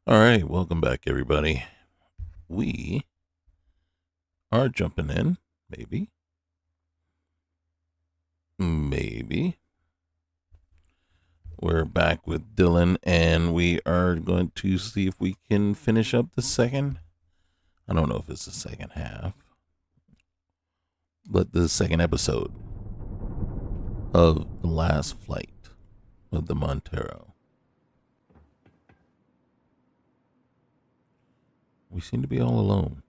All right, welcome back, everybody. We are jumping in, maybe. We're back with Dylan, and we are going to see if we can finish up the second. I don't know if it's the second half, but the second episode of the last flight of the Montero. We seem to be all alone.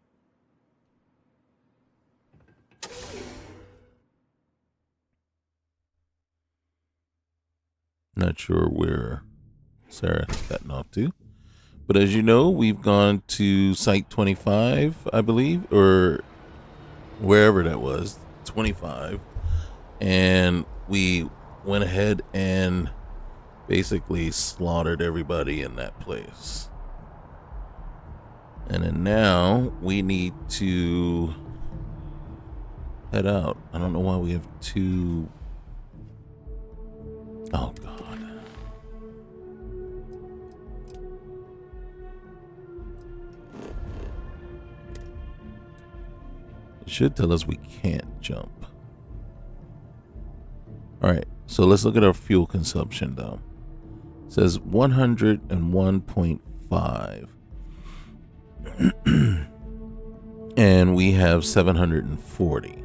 Not sure where Sarah's gotten off to. But as you know, we've gone to Site 25, I believe, or wherever that was, 25. And we went ahead and basically slaughtered everybody in that place. And then now we need to head out. I don't know why we have two. Oh, God. It should tell us we can't jump. All right, so let's look at our fuel consumption, though. It says 101.5. And we have 740.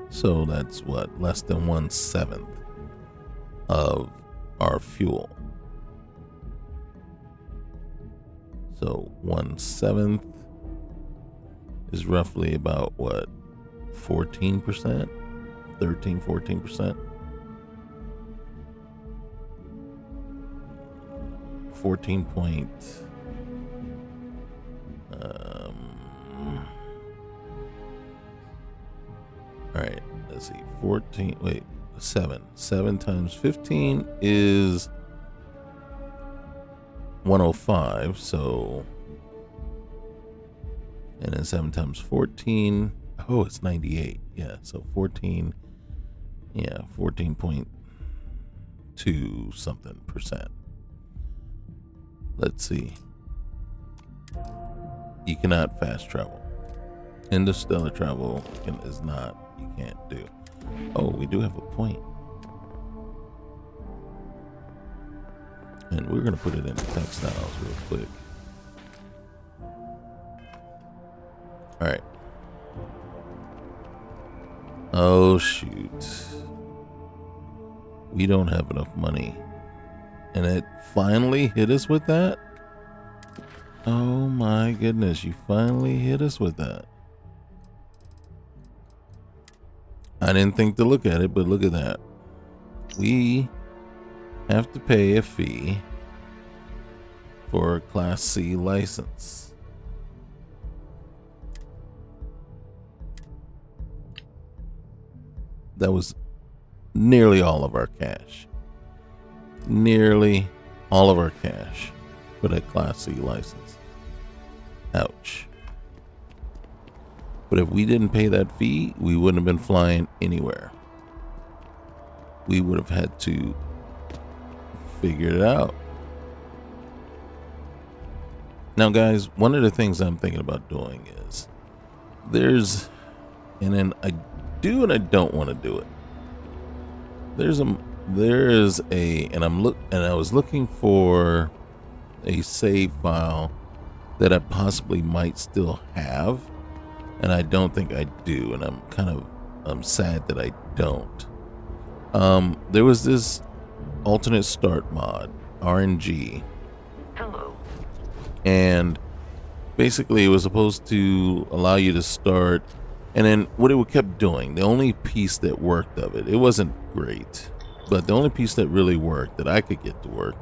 So that's what? Less than 1/7 of our fuel. So 1/7 is roughly about what? 14%? 13, 14%? 14 point. All right, let's see. 14. Wait, 7. 7 times 15 is 105. So, and then 7 times 14. Oh, it's 98. Yeah, so 14. Yeah, 14.2 something percent. Let's see. You cannot fast travel. Interstellar travel is not. You can't do. Oh, we do have a point. And we're going to put it in textiles real quick. All right. Oh, shoot. We don't have enough money. And it finally hit us with that? Oh my goodness, you finally hit us with that. I didn't think to look at it, but look at that. We have to pay a fee for a Class C license. That was nearly all of our cash. Nearly all of our cash for that Class C license. Ouch. But if we didn't pay that fee, we wouldn't have been flying anywhere. We would have had to figure it out. Now, guys, one of the things I'm thinking about doing is and then I do and I don't want to do it. And I was looking for a save file that I possibly might still have. And I don't think I do, and I'm sad that I don't. There was this alternate start mod, RNG. Hello. And basically it was supposed to allow you to start, and then what it kept doing, the only piece that worked of it wasn't great, but the only piece that really worked, that I could get to work,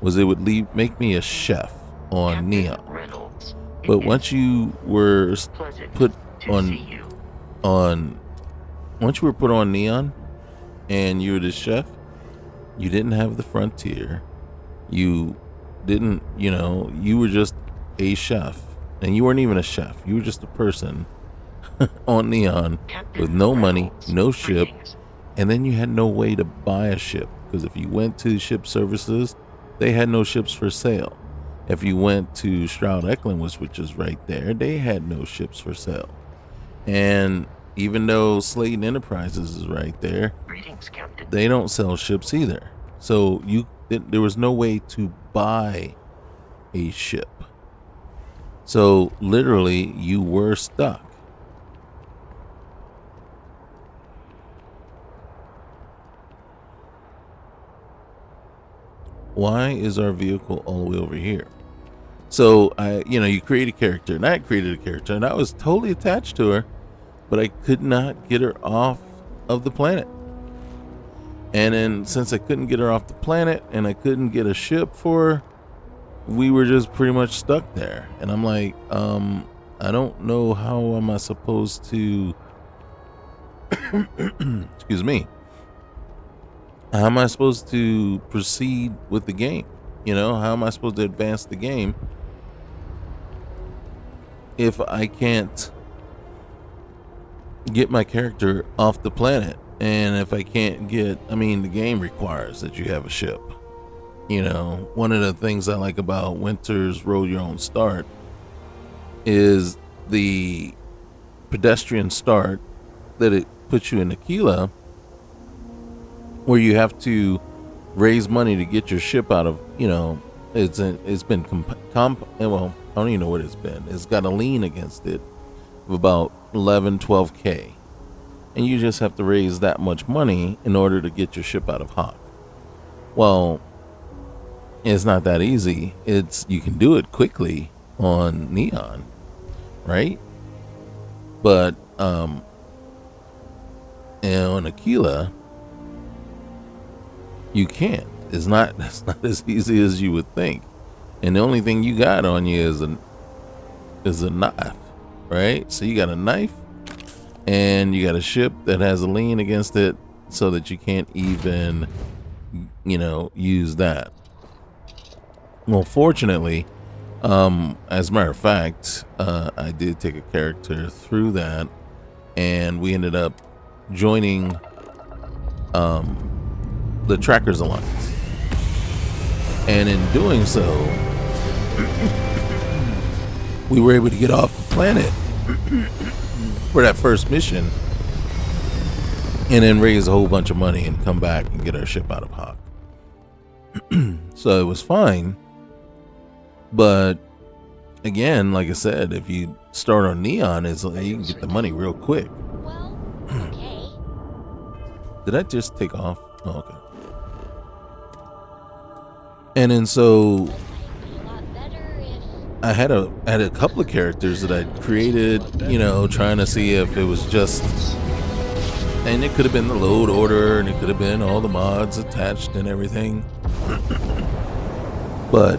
was it would make me a chef on Captain Neon. Reynolds. But once you were put once you were put on Neon and you were the chef, you didn't have the frontier. You didn't, you were just a chef. And you weren't even a chef. You were just a person on Neon with no money, no ship. And then you had no way to buy a ship, because if you went to ship services, they had no ships for sale. If you went to Stroud Eklund, which is right there, they had no ships for sale. And even though Slayton Enterprises is right there, they don't sell ships either. So there was no way to buy a ship. So literally, you were stuck. Why is our vehicle all the way over here? So you create a character, and I created a character, and I was totally attached to her, but I could not get her off of the planet. And then since I couldn't get her off the planet and I couldn't get a ship for her, we were just pretty much stuck there. And I'm like, I don't know how am I supposed to excuse me. How am I supposed to proceed with the game? How am I supposed to advance the game if I can't get my character off the planet? And if I can't the game requires that you have a ship. One of the things I like about Winter's Roll Your Own Start is the pedestrian start that it puts you in Aquila, where you have to raise money to get your ship out of, it's been well, I don't even know what it's been. It's got a lien against it of about 12K. And you just have to raise that much money in order to get your ship out of Hawk. Well, it's not that easy. You can do it quickly on Neon, right? But on Aquila, you can't. It's not as easy as you would think. And the only thing you got on you is a knife, right? So you got a knife, and you got a ship that has a lien against it, so that you can't even, use that. Well, fortunately, as a matter of fact, I did take a character through that, and we ended up joining the Trackers Alliance. And in doing so, we were able to get off the planet for that first mission, and then raise a whole bunch of money and come back and get our ship out of Hawk. So it was fine. But again, like I said, if you start on Neon, you can get the money real quick. Well, okay. Did I just take off? Oh, okay. And then so I had a couple of characters that I created, trying to see if it was just, and it could have been the load order, and it could have been all the mods attached and everything. But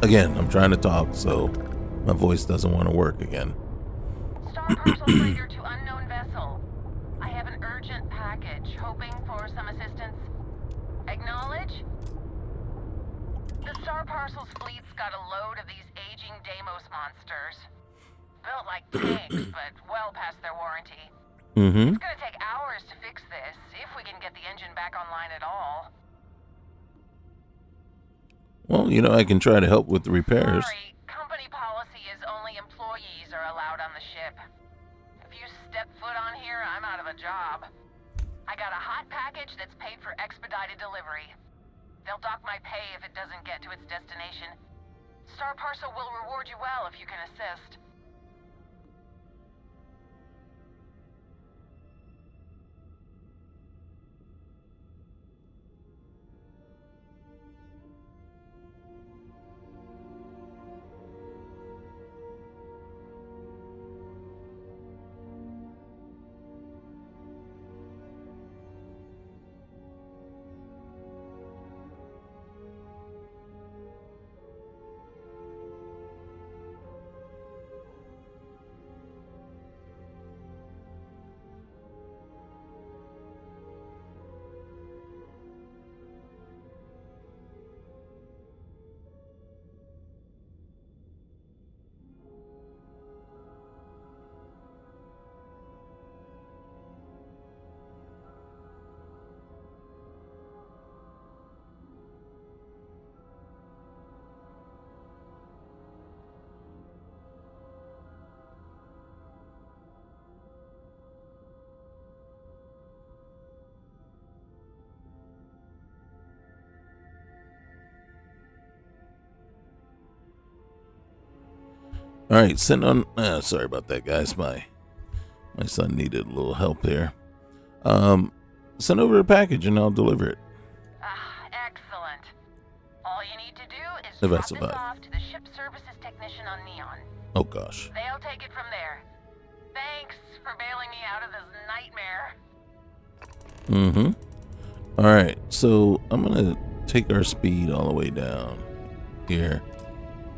again, I'm trying to talk, so my voice doesn't want to work again. Star Parcel Trader to unknown vessel. I have an urgent package, hoping for some assistance. Acknowledge? The Star Parcel's fleet's got a load of these aging Deimos monsters. Built like tanks, but well past their warranty. Mm-hmm. It's gonna take hours to fix this, if we can get the engine back online at all. Well, I can try to help with the repairs. Sorry, company policy is only employees are allowed on the ship. If you step foot on here, I'm out of a job. I got a hot package that's paid for expedited delivery. They'll dock my pay if it doesn't get to its destination. Star Parcel will reward you well if you can assist. All right, send on. Sorry about that, guys. My son needed a little help here. Send over a package and I'll deliver it. Excellent. All you need to do is If I drop this survive. off to the ship services technician on Neon. Oh gosh. They'll take it from there. Thanks for bailing me out of this nightmare. All right, so I'm gonna take our speed all the way down here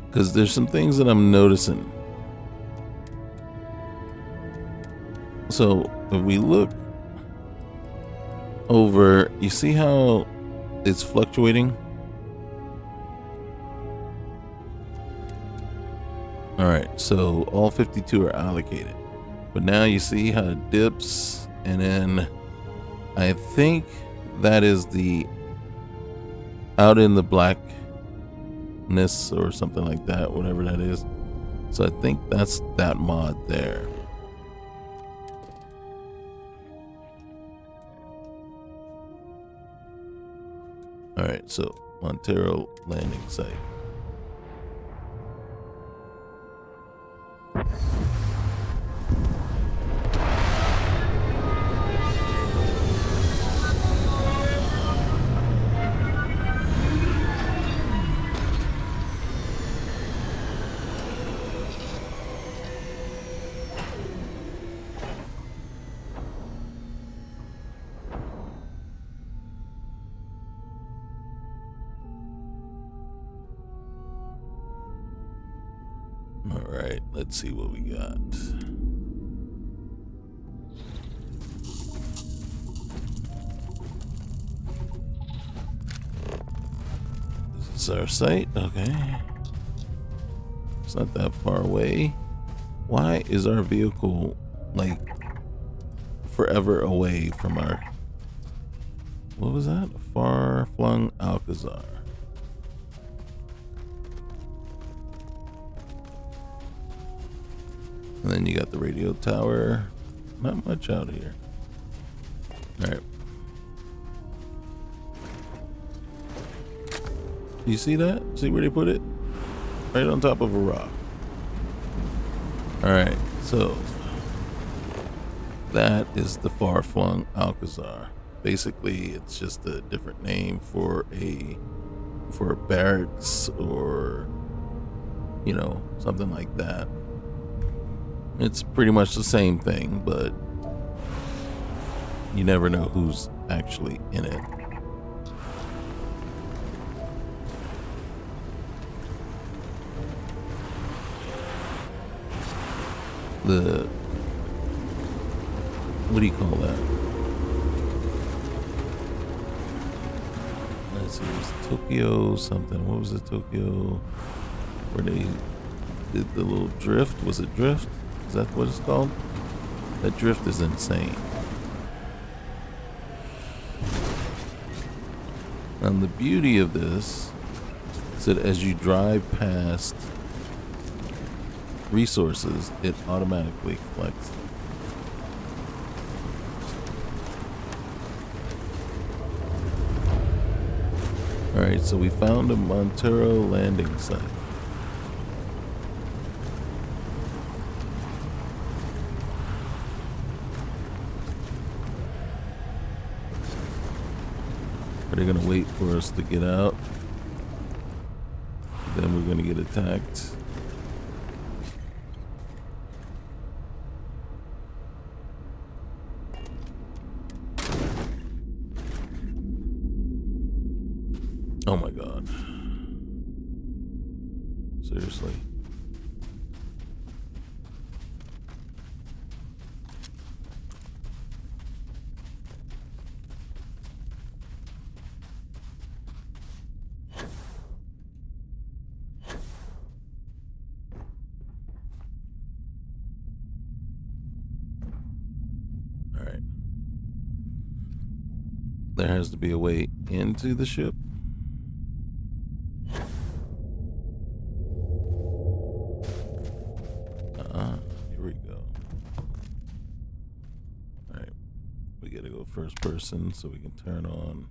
because there's some things that I'm noticing. So if we look over, you see how it's fluctuating? All right, so all 52 are allocated, but now you see how it dips, and then I think that is the out in the blackness or something like that, whatever that is. So I think that's that mod there. All right, so Montero landing site. All right, let's see what we got. This is our site. Okay. It's not that far away. Why is our vehicle like forever away from our... What was that? Far-flung Alcazar. And then you got the radio tower. Not much out here. All right. You see that? See where they put it? Right on top of a rock. All right. So that is the far-flung Alcazar. Basically, it's just a different name for a barracks or, you know, something like that. It's pretty much the same thing, but you never know who's actually in it. What do you call that? Let's see, it was Tokyo something. What was it, Tokyo? Where they did the little drift? Was it drift? Is that what it's called? That drift is insane. And the beauty of this is that as you drive past resources, it automatically collects. Alright, so we found a Montero landing site. Are they gonna wait for us to get out? Then we're gonna get attacked. Oh my god. Seriously. Alright. There has to be a way into the ship. Here we go. Alright. We gotta go first person so we can turn on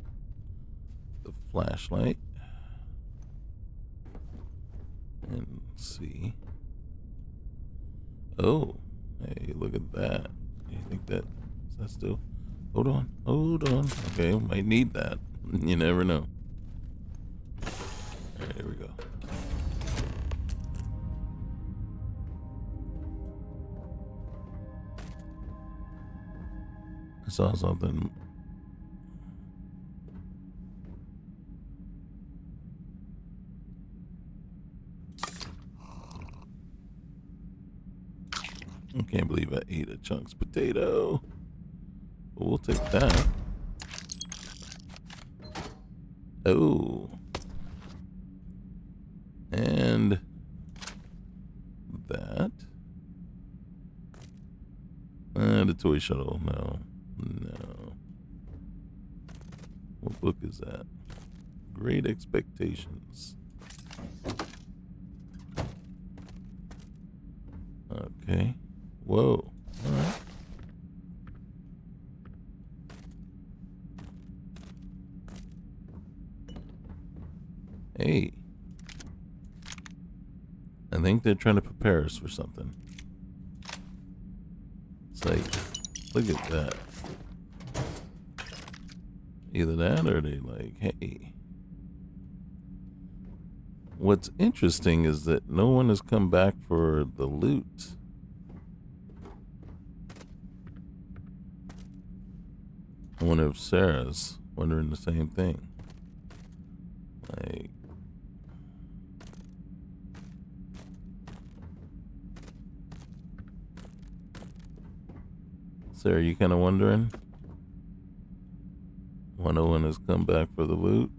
the flashlight and see. Oh, hey, look at that. You think that is that still? Hold on, hold on. Okay, might need that. You never know. All right, here we go. I saw something. I can't believe I ate a chunks potato. But we'll take that. Oh. And that. The toy shuttle. No. No. What book is that? Great Expectations. Okay. Whoa. All right. Hey. I think they're trying to prepare us for something. It's like, look at that. Either that or they like, hey. What's interesting is that no one has come back for the loot. I wonder if Sarah's wondering the same thing. Like, Sarah, you kind of wondering why no one has come back for the loot?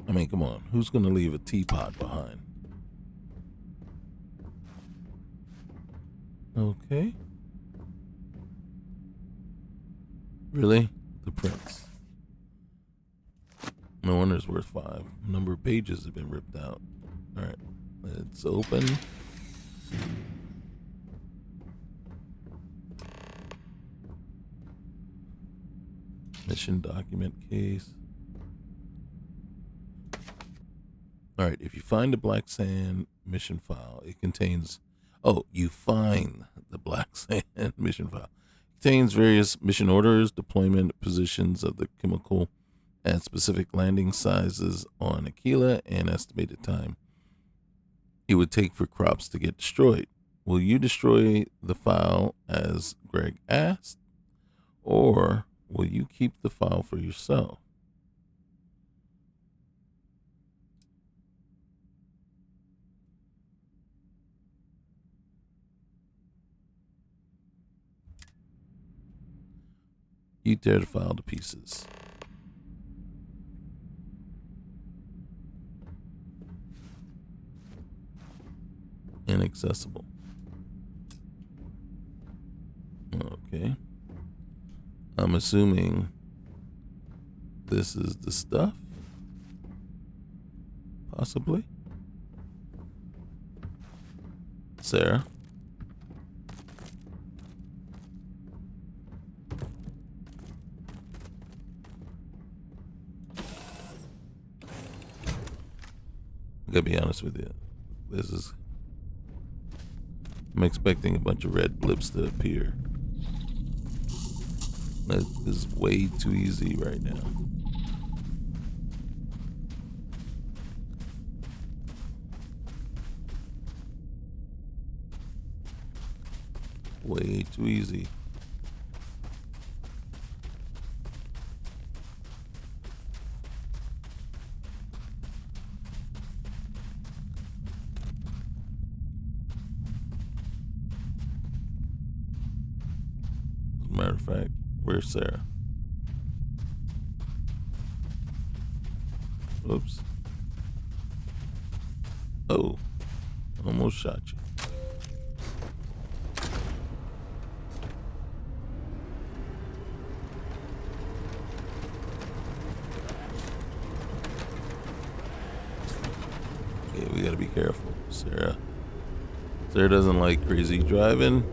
I mean, come on. Who's going to leave a teapot behind? Okay. Really? The prince. No wonder it's worth 5. Number of pages have been ripped out. Alright. Let's open. Mission document case. Alright, if you find the black sand mission file, it contains... Oh, you find the black sand mission file. It contains various mission orders, deployment positions of the chemical, and specific landing sizes on Aquila, and estimated time it would take for crops to get destroyed. Will you destroy the file as Greg asked, or will you keep the file for yourself? You tear the file to pieces. Inaccessible. Okay. I'm assuming this is the stuff. Possibly. Sarah. I gotta be honest with you. I'm expecting a bunch of red blips to appear. That is way too easy right now. Way too easy. Matter of fact, where's Sarah? Oops. Oh, almost shot you. Okay, we gotta be careful, Sarah. Sarah doesn't like crazy driving,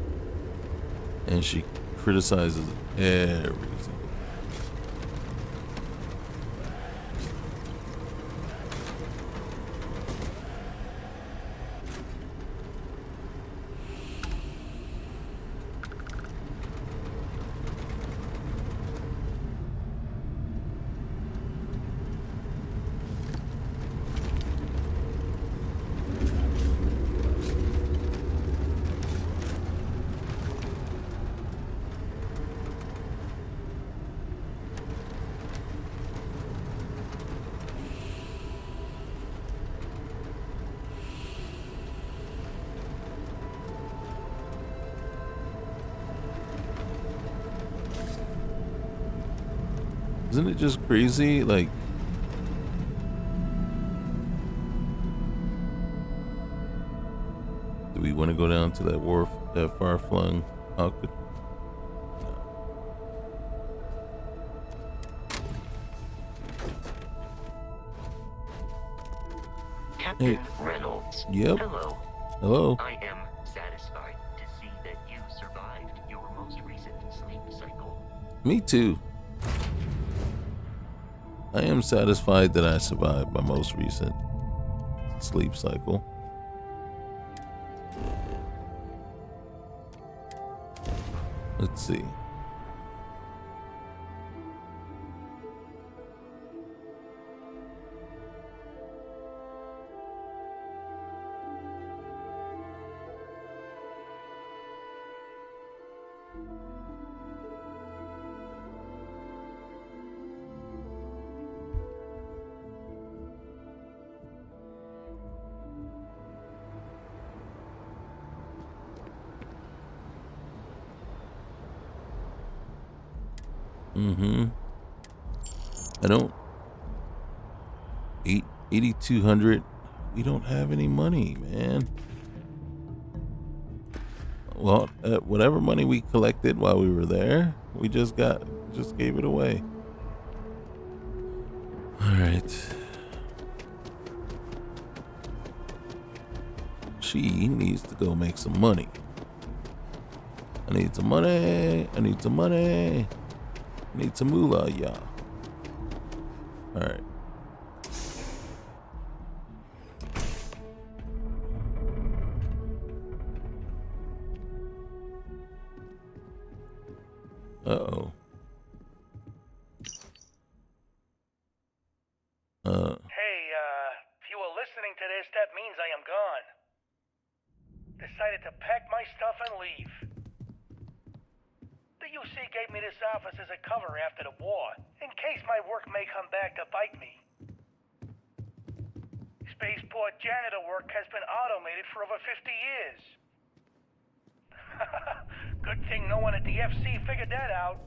and she criticizes every single. Isn't it just crazy? Like, do we want to go down to that wharf, that far-flung outfit? Captain Reynolds. Yep. Hello. Hello. I am satisfied to see that you survived your most recent sleep cycle. Me too. I am satisfied that I survived my most recent sleep cycle. Let's see. I don't. 8,200. We don't have any money, man. Well, whatever money we collected while we were there, we just gave it away. All right. She needs to go make some money. I need some money. I need some money. I need some moolah, yeah. All right. Uh-oh. Hey, if you were listening to this, that means I am gone. Decided to pack my stuff and leave. The UC gave me this office as a cover after the war, in case my work may come back to bite me. Spaceport janitor work has been automated for over 50 years. Good thing no one at the FC figured that out.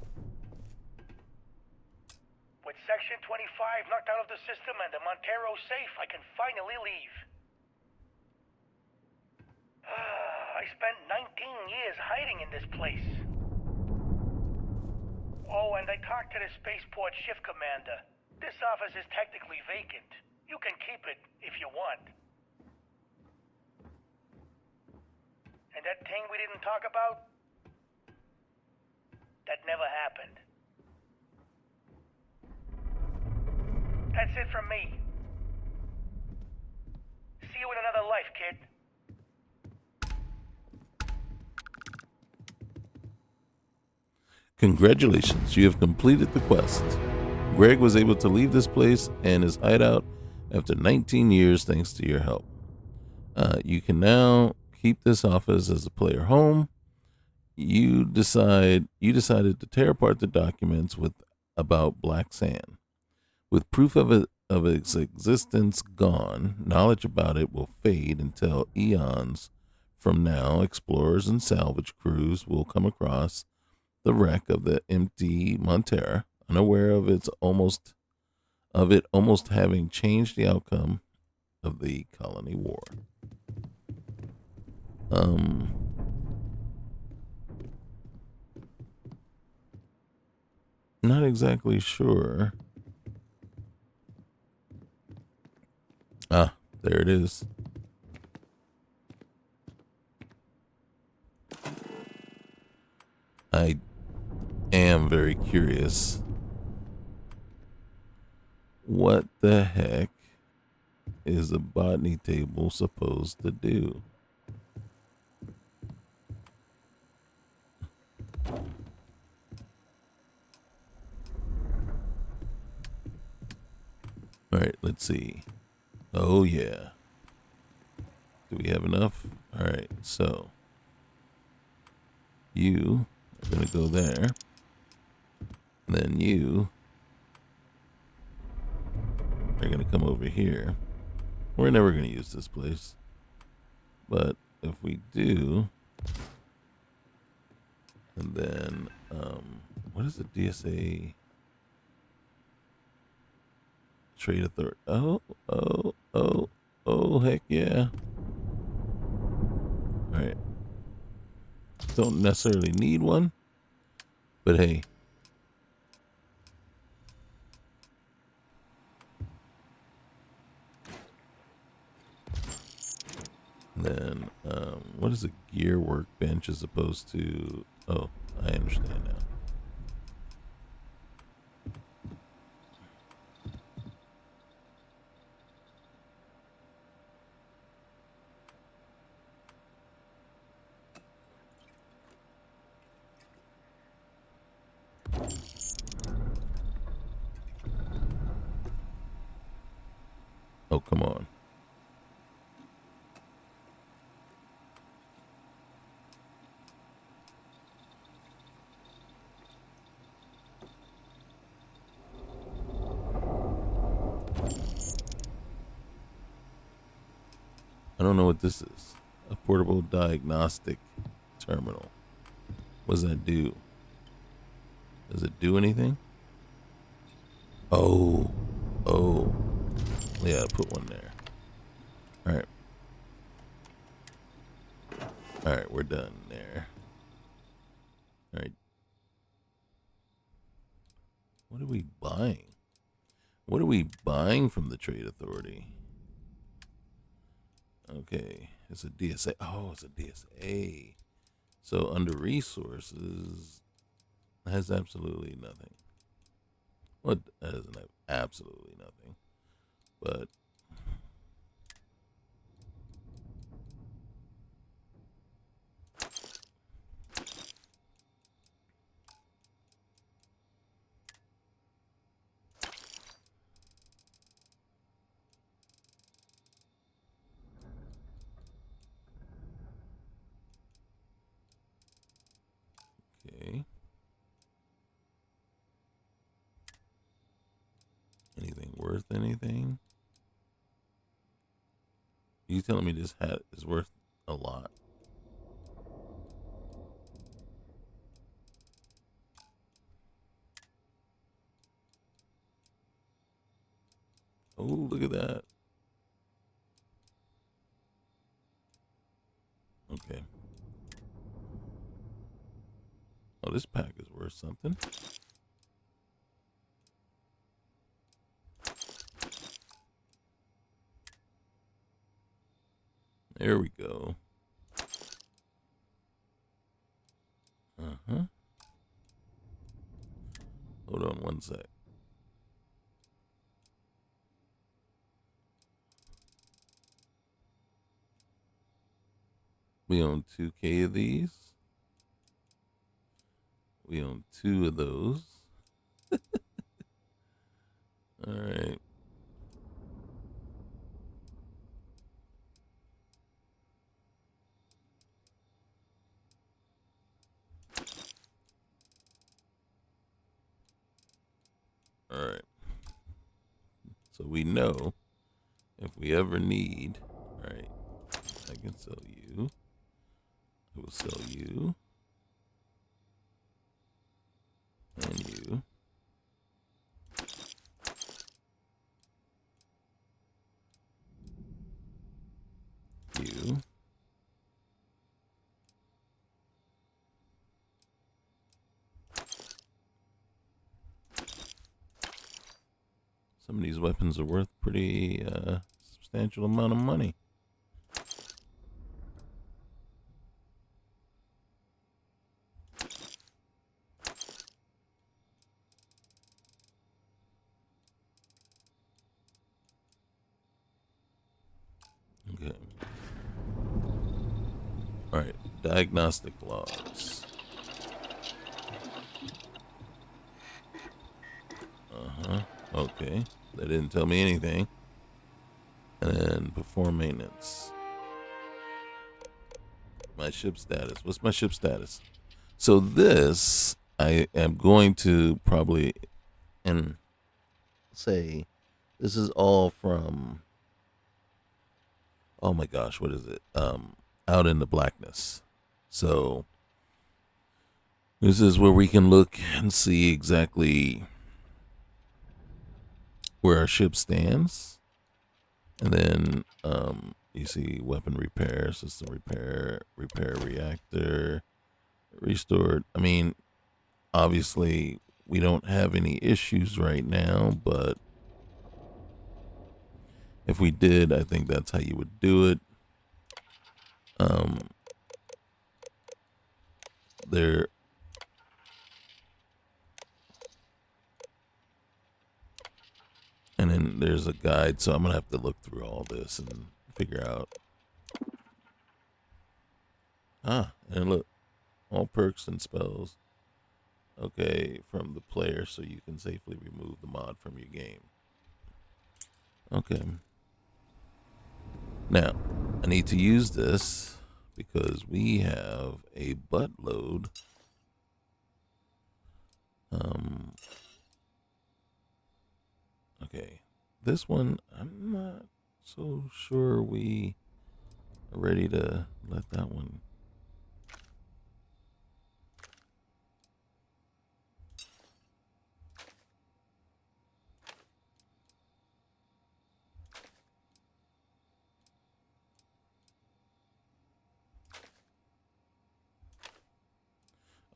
With Section 25 knocked out of the system and the Montero safe, I can finally leave. I spent 19 years hiding in this place. Oh, and I talked to the spaceport shift commander. This office is technically vacant. You can keep it if you want. And that thing we didn't talk about? That never happened. That's it from me. See you in another life, kid. Congratulations, you have completed the quest. Greg was able to leave this place and his hideout after 19 years thanks to your help. You can now keep this office as a player home. You decided to tear apart the documents about Black Sand. With proof of its existence gone, knowledge about it will fade until eons from now. Explorers and salvage crews will come across the wreck of the empty Montero, unaware of it almost having changed the outcome of the colony war. Not exactly sure. Ah, there it is. am very curious. What the heck is a botany table supposed to do? All right, let's see. Oh, yeah. Do we have enough? All right, so you are going to go there. Then you are going to come over here. We're never going to use this place. But if we do, and then, what is the DSA trade authority? Oh, heck yeah. All right. Don't necessarily need one, but hey. Then, what is a gear workbench as opposed to? Oh, I understand now. Oh, come on. I don't know what this is. A portable diagnostic terminal. What does that do? Does it do anything? Oh. Yeah, I put one there. All right, we're done there. All right. What are we buying? What are we buying from the Trade Authority? Okay, it's a DSA. Oh, it's a DSA. So under resources, it has absolutely nothing. Well, it doesn't have absolutely nothing. But okay. Anything worth anything? You telling me this hat is worth a lot? Oh, look at that. Okay. Oh, this pack is worth something. There we go. Uh-huh. Hold on one sec. We own 2K of these. We own 2 of those. All right. All right. So we know if we ever need, all right, I can sell you. I will sell you. And you. You. Some of these weapons are worth pretty substantial amount of money. All right, diagnostic logs. Okay, that didn't tell me anything. And then perform maintenance. My ship status. What's my ship status? So this, I am going to probably, and say, this is all from, oh my gosh, what is it? Out in the Blackness. So this is where we can look and see exactly where our ship stands. And then you see weapon repair, system repair, repair reactor, restored. I mean, obviously we don't have any issues right now, but if we did, I think that's how you would do it. There, and then there's a guide, so I'm gonna have to look through all this and figure out. And look, all perks and spells. Okay, from the player, so you can safely remove the mod from your game. Okay. Now, I need to use this because we have a buttload. Okay, this one, I'm not so sure we are ready to let that one.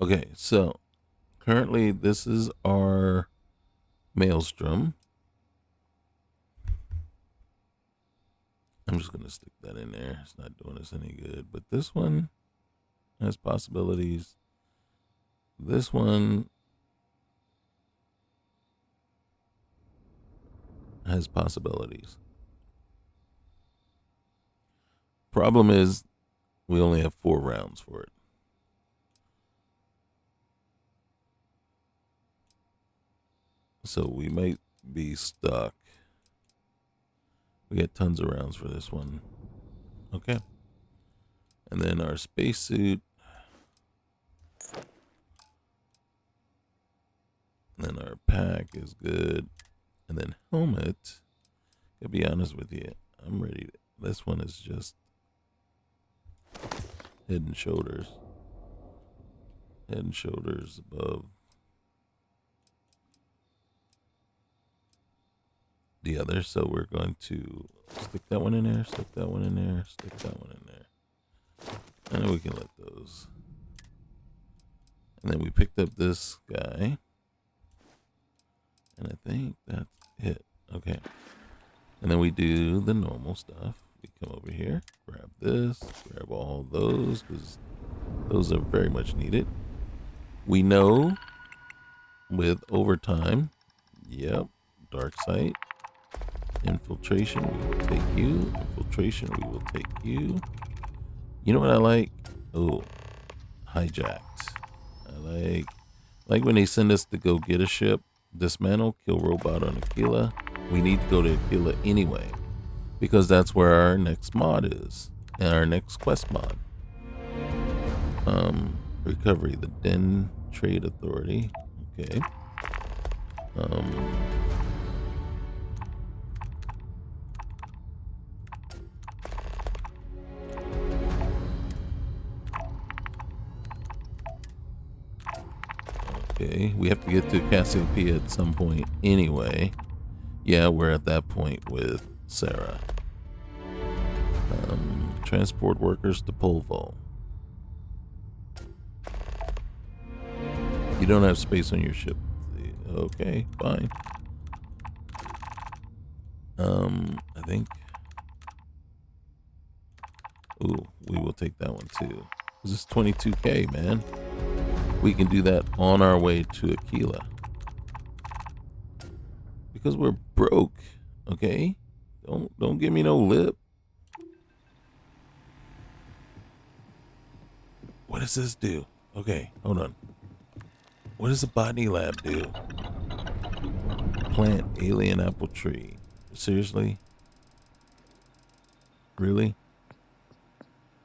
Okay, so currently this is our Maelstrom. I'm just going to stick that in there. It's not doing us any good. But this one has possibilities. This one has possibilities. Problem is, we only have 4 rounds for it. So we might be stuck. We get tons of rounds for this one. Okay. And then our spacesuit. And then our pack is good. And then helmet. To be honest with you, I'm ready. This one is just head and shoulders. Head and shoulders above the other. So we're going to stick that one in there, stick that one in there, stick that one in there. And then we can let those. And then we picked up this guy. And I think that's it. Okay. And then we do the normal stuff. We come over here, grab this, grab all those, because those are very much needed. We know with overtime, yep, dark sight, infiltration, we will take you. Infiltration, we will take you. You know what I like? Oh, hijacked. I like when they send us to go get a ship, dismantle, kill robot on Aquila. We need to go to Aquila anyway, because that's where our next mod is, and our next quest mod. Recovery, the Den Trade Authority. Okay. Okay, we have to get to Cassiopeia at some point anyway. Yeah, we're at that point with Sarah. Transport workers to Polvo. You don't have space on your ship. Okay, fine. I think. Ooh, we will take that one too. This is 22K, man. We can do that on our way to Aquila. Because we're broke, okay? Don't give me no lip. What does this do? Okay, hold on. What does the botany lab do? Plant alien apple tree. Seriously? Really?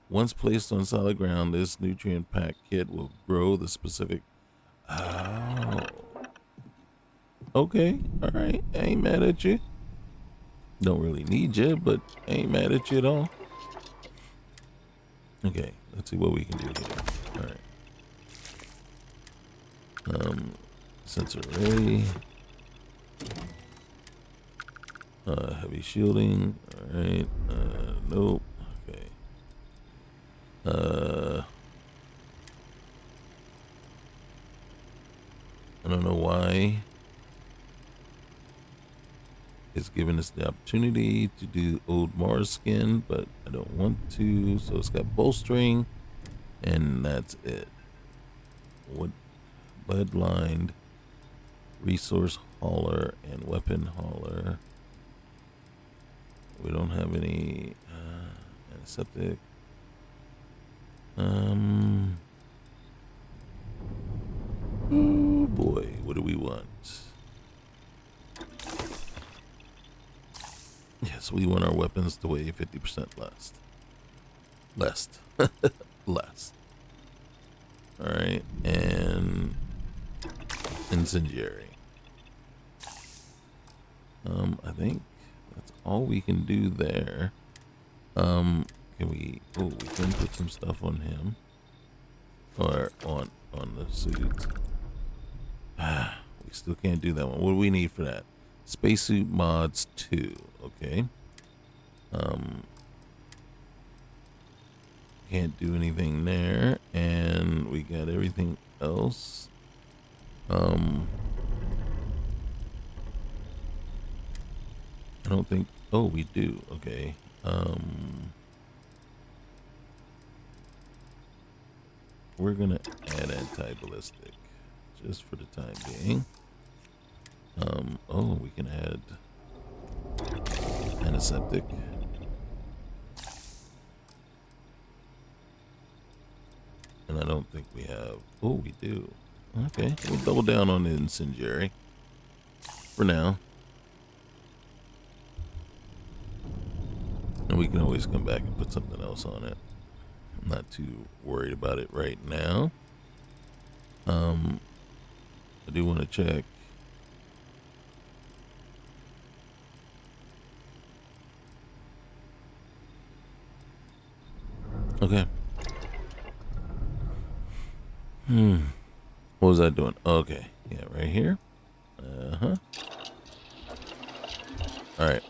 Once placed on solid ground, this nutrient packed kit will grow the specific. Oh. Okay. All right. I ain't mad at you. Don't really need you, but I ain't mad at you at all. Okay. Let's see what we can do here. All right. Sensor array. Heavy shielding. All right. Nope. Okay. I don't know why it's given us the opportunity to do old Mars skin, but I don't want to. So it's got bolstering, and that's it. What lead lined resource hauler and weapon hauler. We don't have any antiseptic. Oh boy, what do we want? Yes, we want our weapons to weigh 50% less. Less. Alright, and incendiary. I think that's all we can do there. Can we can put some stuff on him. Or on the suit. We still can't do that one. What do we need for that? Spacesuit Mods 2. Okay. Can't do anything there. And we got everything else. I don't think. Oh, we do. Okay. We're gonna add anti-ballistic just for the time being. Oh, we can add antiseptic. And I don't think we have. Oh, we do. Okay, we'll double down on the incendiary for now. And we can always come back and put something else on it. I'm not too worried about it right now. I do want to check. Okay. What was I doing? Okay. Yeah, right here. All right.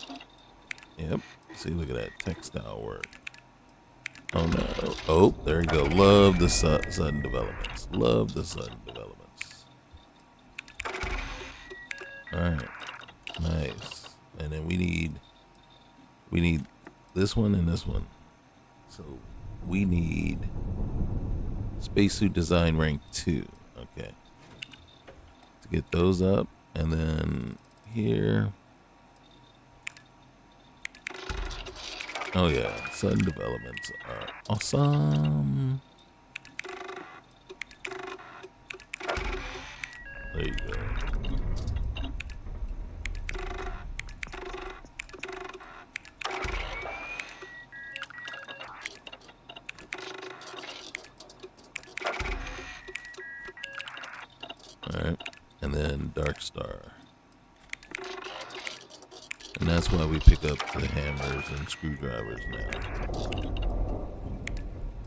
Yep. See, look at that textile work. Oh no. Oh, there you go. Love the sudden developments. Love the sudden developments. All right. Nice. And then we need this one and this one. So we need spacesuit design rank 2. Okay. To get those up, and then here. Oh yeah, sudden developments are awesome. There you go. Alright, and then Dark Star. And that's why we pick up the hammers and screwdrivers now.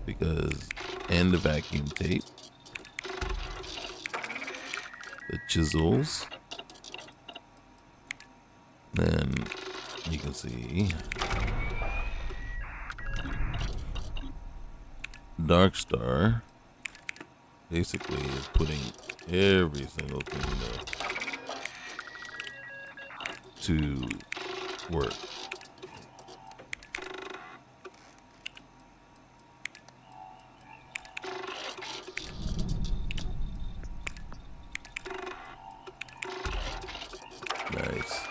Because, and the vacuum tape. The chisels. Then you can see Dark Star basically is putting every single thing to work. Nice.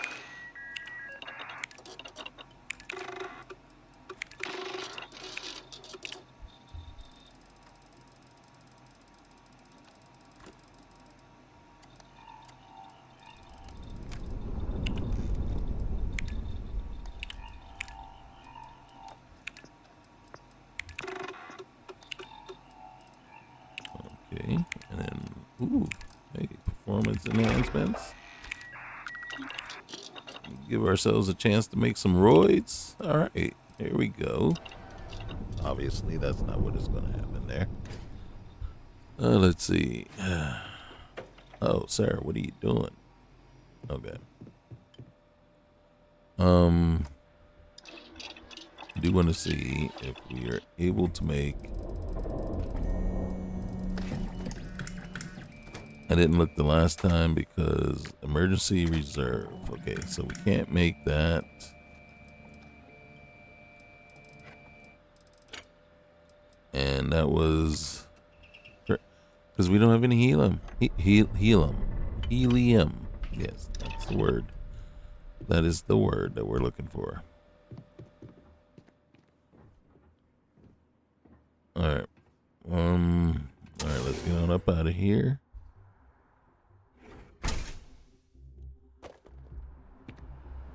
Ooh, hey, performance enhancements. Give ourselves a chance to make some roids. All right, here we go. Obviously, that's not what is going to happen there. Let's see. Oh, Sarah, what are you doing? Okay. I do want to see if we are able to make. I didn't look the last time because emergency reserve. Okay, so we can't make that. And that was because we don't have any helium. Helium. Yes, that's the word. That is the word that we're looking for. All right. All right, let's get on up out of here.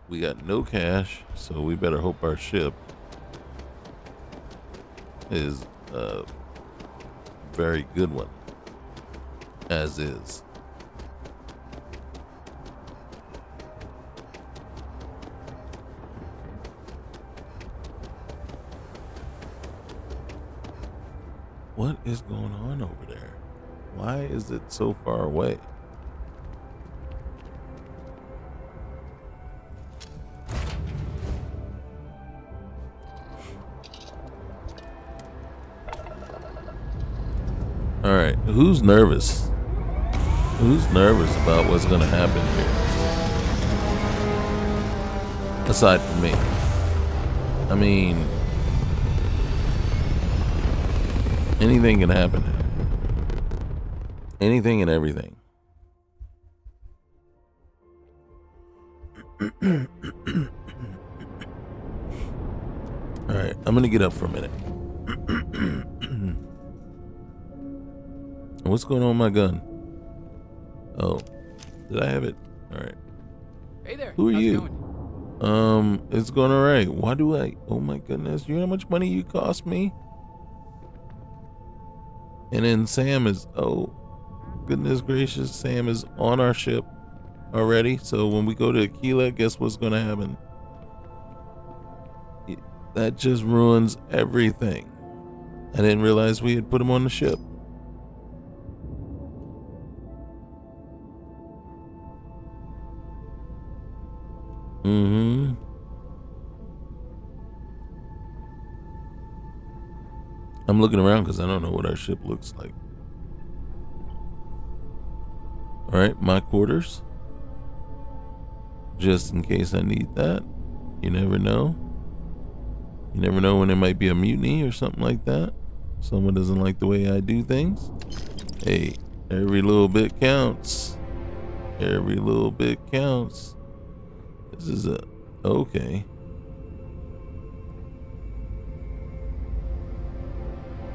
We got no cash, so we better hope our ship is a very good one, as is. What is going on over there? Why is it so far away? All right, who's nervous? Who's nervous about what's going to happen here? Aside from me. I mean, anything can happen. Anything and everything. All right, I'm going to get up for a minute. What's going on with my gun? Oh, did I have it? All right. Hey there. Who are How's it you? going? It's going all right. Why do I? Oh my goodness! You know how much money you cost me? And then Sam is. Oh, goodness gracious! Sam is on our ship already. So when we go to Aquila, guess what's going to happen? That just ruins everything. I didn't realize we had put him on the ship. Mm-hmm. I'm looking around because I don't know what our ship looks like. All right, my quarters. Just in case I need that. You never know. You never know when there might be a mutiny or something like that. Someone doesn't like the way I do things. Hey, every little bit counts. Every little bit counts. This is a... Okay.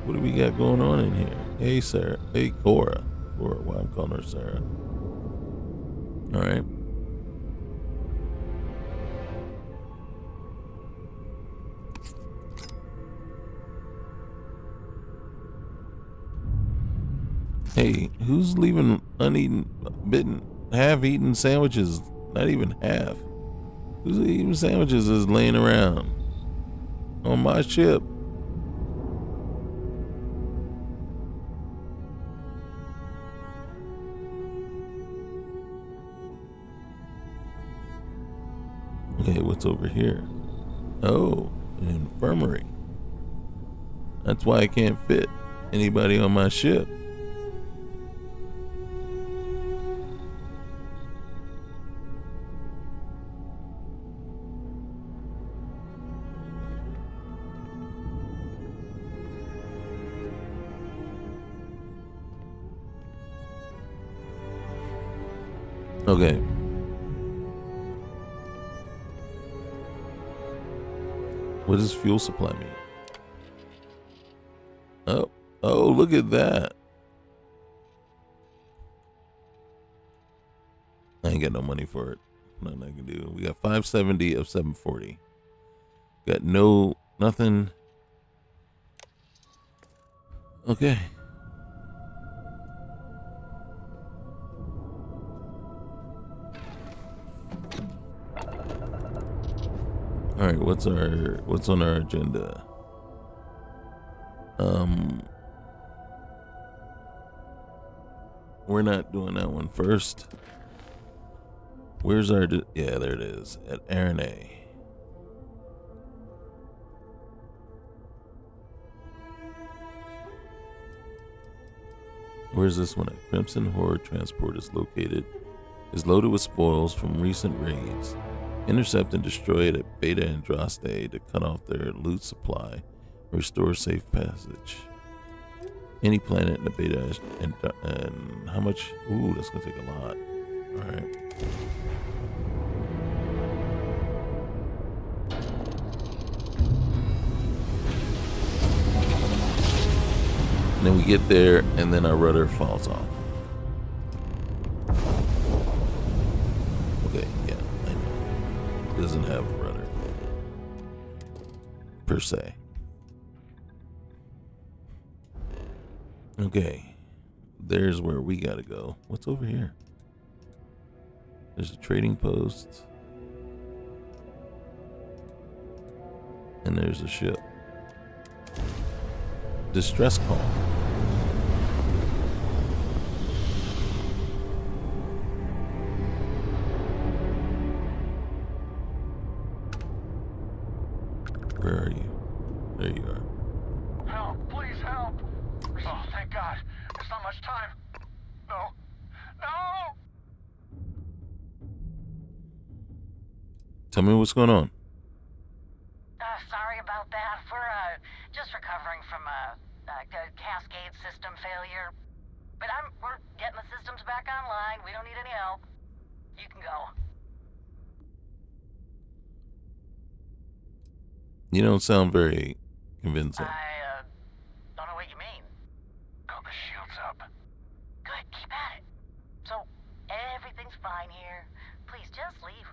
What do we got going on in here? Hey, Sarah. Hey, Cora. Cora, why I'm calling her Sarah. All right. Hey, who's leaving uneaten, half-eaten sandwiches? Not even half. Who's eating sandwiches is laying around on my ship? Okay, what's over here? Oh, an infirmary. That's why I can't fit anybody on my ship. Okay. What does fuel supply mean? Oh, look at that. I ain't got no money for it. Nothing I can do. We got 570 of 740. Got nothing. Okay. All right, what's on our agenda? We're not doing that one first. Where's our? Yeah, there it is at Aaron A. Where's this one at? Crimson Horde transport is loaded with spoils from recent raids. Intercept and destroy it at Beta Andraste to cut off their loot supply. Restore safe passage. Any planet in the beta and how much? Ooh, that's gonna take a lot. All right. And then we get there, and then our rudder falls off. Okay, yeah, I know. It doesn't have a rudder per se. Okay, there's where we gotta go. What's over here? There's a trading post. And there's a ship. Distress call. Where are you? There you are. Help, please help. Oh, thank God. There's not much time. No. No! Tell me what's going on. Sorry about that. We're just recovering from a cascade system failure. But we're getting the systems back online. We don't need any help. You can go. You don't sound very convincing. I don't know what you mean. Got the shields up. Good, keep at it. So, everything's fine here. Please just leave.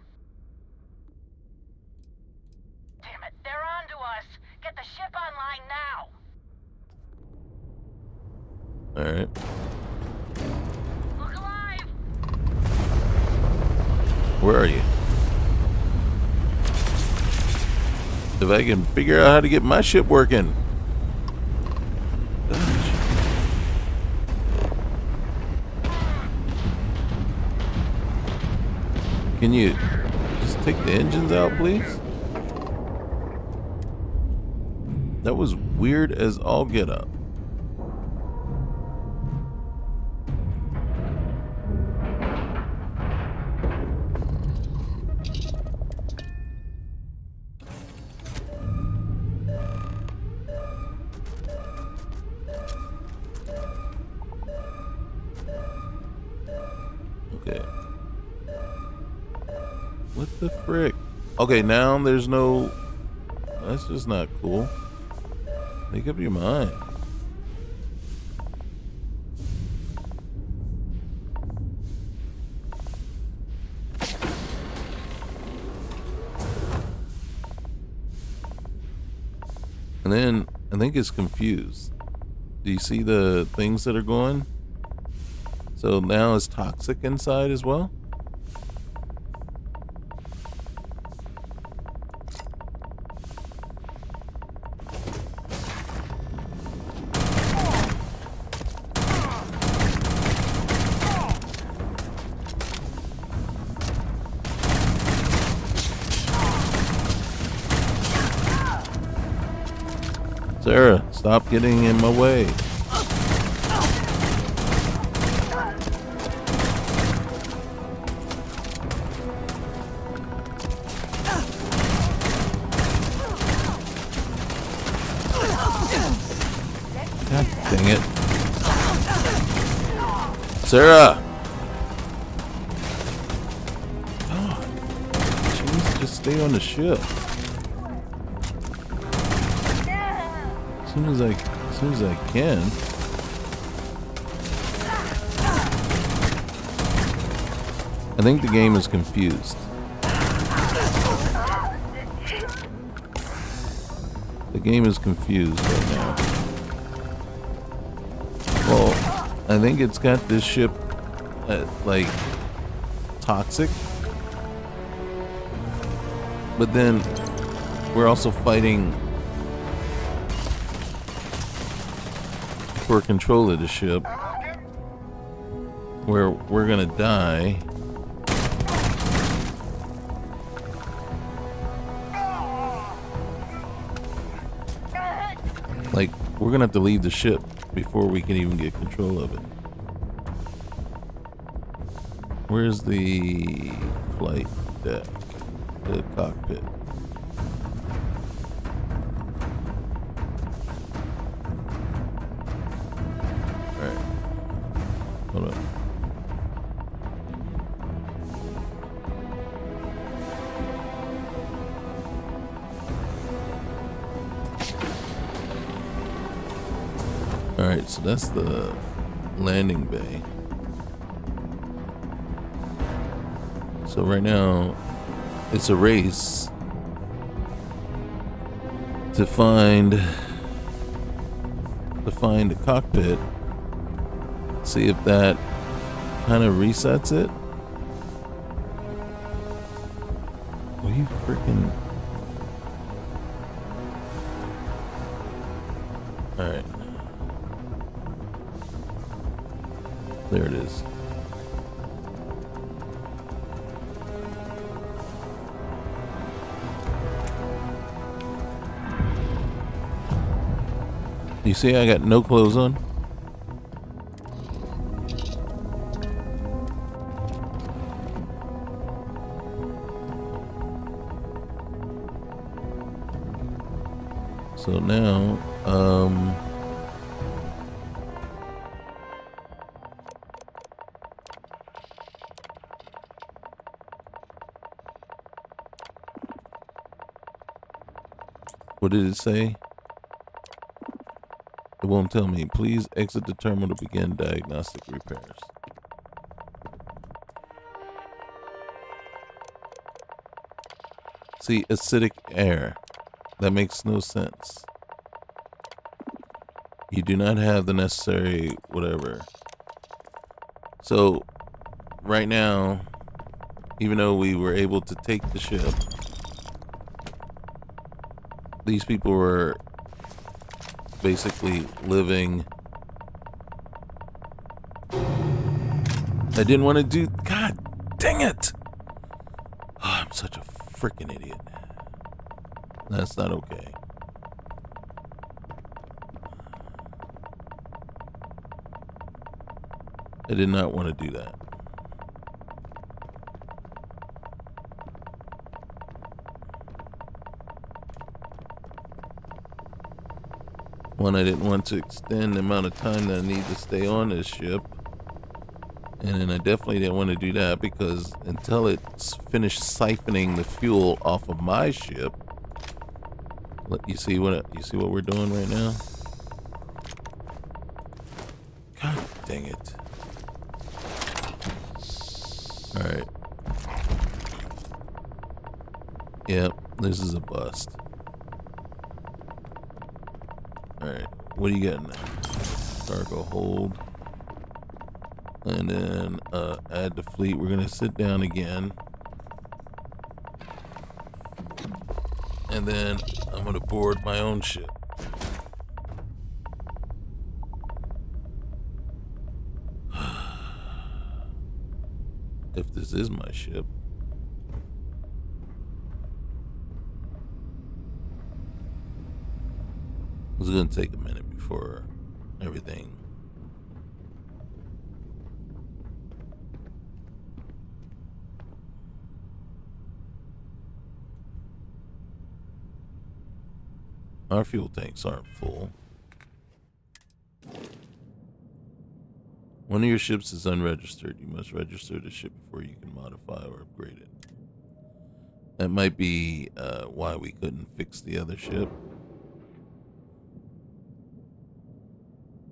Damn it, they're on to us. Get the ship online now. Alright. Look alive! Where are you? If I can figure out how to get my ship working. Gosh. Can you just take the engines out, please? That was weird as all get up. Okay. What the frick? Okay, now there's no... That's just not cool. Make up your mind. And then I think it's confused. Do you see the things that are going? So now it's toxic inside as well? Sarah, stop getting in my way. God dang it. Sarah! God, she needs to just stay on the ship. As soon as I can. I think the game is confused. The game is confused right now. Well, I think it's got this ship like toxic, but then we're also fighting for control of the ship, where we're gonna die. Like, we're gonna have to leave the ship before we can even get control of it. Where's the flight deck? The cockpit. Alright. Hold on. Alright, so that's the landing bay. So right now, it's a race to find the cockpit. See if that kind of resets it. Are you freaking... Alright. There it is. You see I got no clothes on? So now, what did it say? It won't tell me. Please exit the terminal to begin diagnostic repairs. See, acidic air. That makes no sense. You do not have the necessary whatever. So, right now, even though we were able to take the ship, these people were basically living. I didn't want to do. God dang it! Oh, I'm such a freaking idiot. That's not okay. I did not want to do that. One, I didn't want to extend the amount of time that I need to stay on this ship. And then I definitely didn't want to do that because until it's finished siphoning the fuel off of my ship. You see what we're doing right now? God dang it. Alright. Yep, this is a bust. Alright, what do you got now? Cargo hold. And then add the fleet. We're gonna sit down again. And then I'm gonna board my own ship. If this is my ship. It's gonna take a minute before everything. Our fuel tanks aren't full. One of your ships is unregistered. You must register the ship before you can modify or upgrade it. That might be why we couldn't fix the other ship.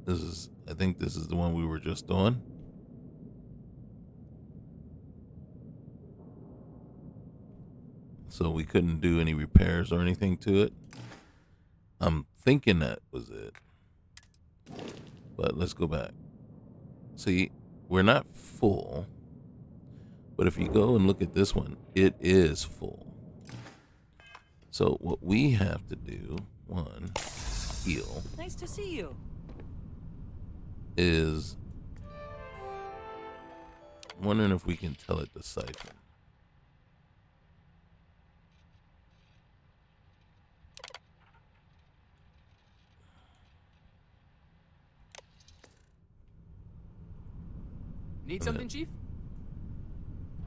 I think this is the one we were just on. So we couldn't do any repairs or anything to it. I'm thinking that was it. But let's go back. See, we're not full. But if you go and look at this one, it is full. So what we have to do, one, heal, Nice to see you. is wondering if we can tell it to siphon. Need something, Chief?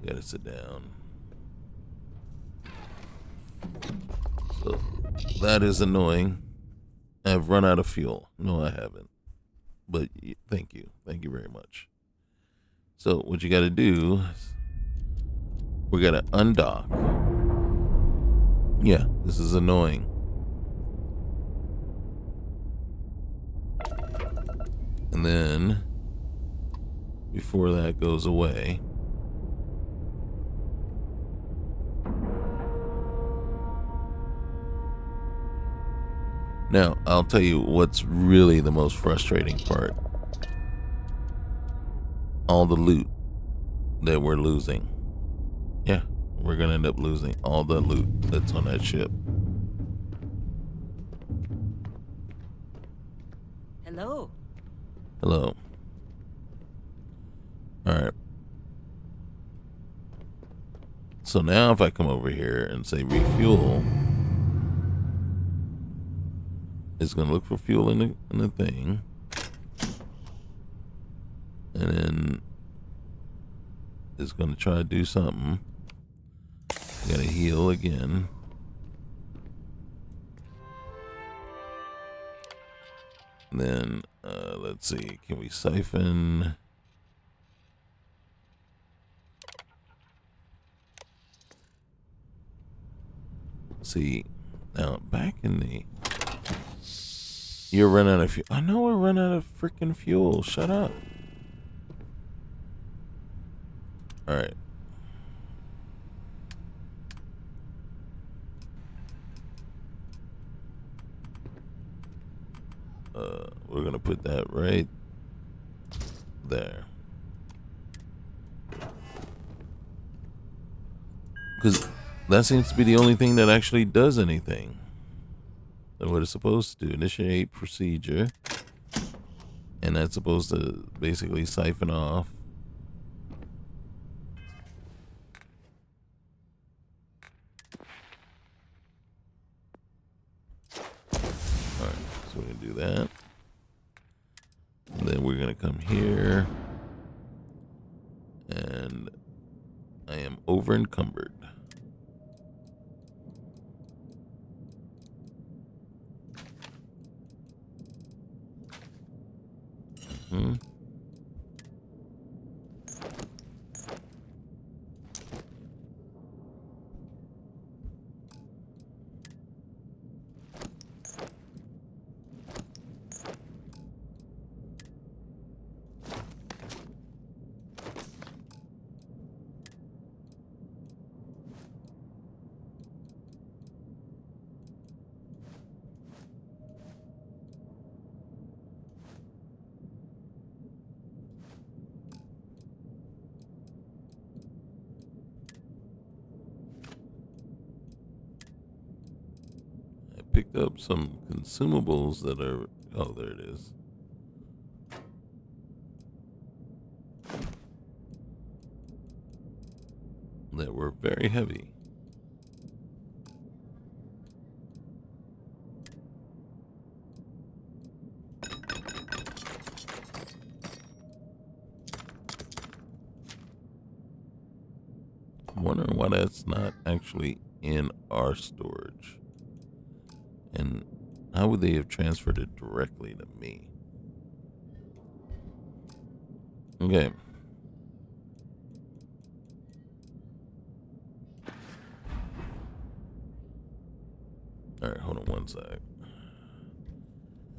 You gotta sit down. So that is annoying. I've run out of fuel. No, I haven't. But thank you. Thank you very much. So what you gotta do is we gotta undock. Yeah, this is annoying. And then before that goes away, now I'll tell you what's really the most frustrating part. All the loot that we're losing. Yeah, we're gonna end up losing all the loot that's on that ship. Hello. Hello. Alright. So now if I come over here and say refuel, it's gonna look for fuel in the thing. And then it's gonna try to do something. Gotta heal again. And then let's see, can we siphon? See, now back in the, you're running out of fuel. I know we're running out of freaking fuel. Shut up. All right. We're gonna put that right there, because that seems to be the only thing that actually does anything. That's what it's supposed to do. Initiate procedure, and that's supposed to basically siphon off. All right, so we're gonna do that. And then we're gonna come here, and I am over encumbered. Picked up some consumables that are, oh, there it is. That were very heavy. I'm wondering why that's not actually in our storage. And how would they have transferred it directly to me? Okay. All right, hold on one sec.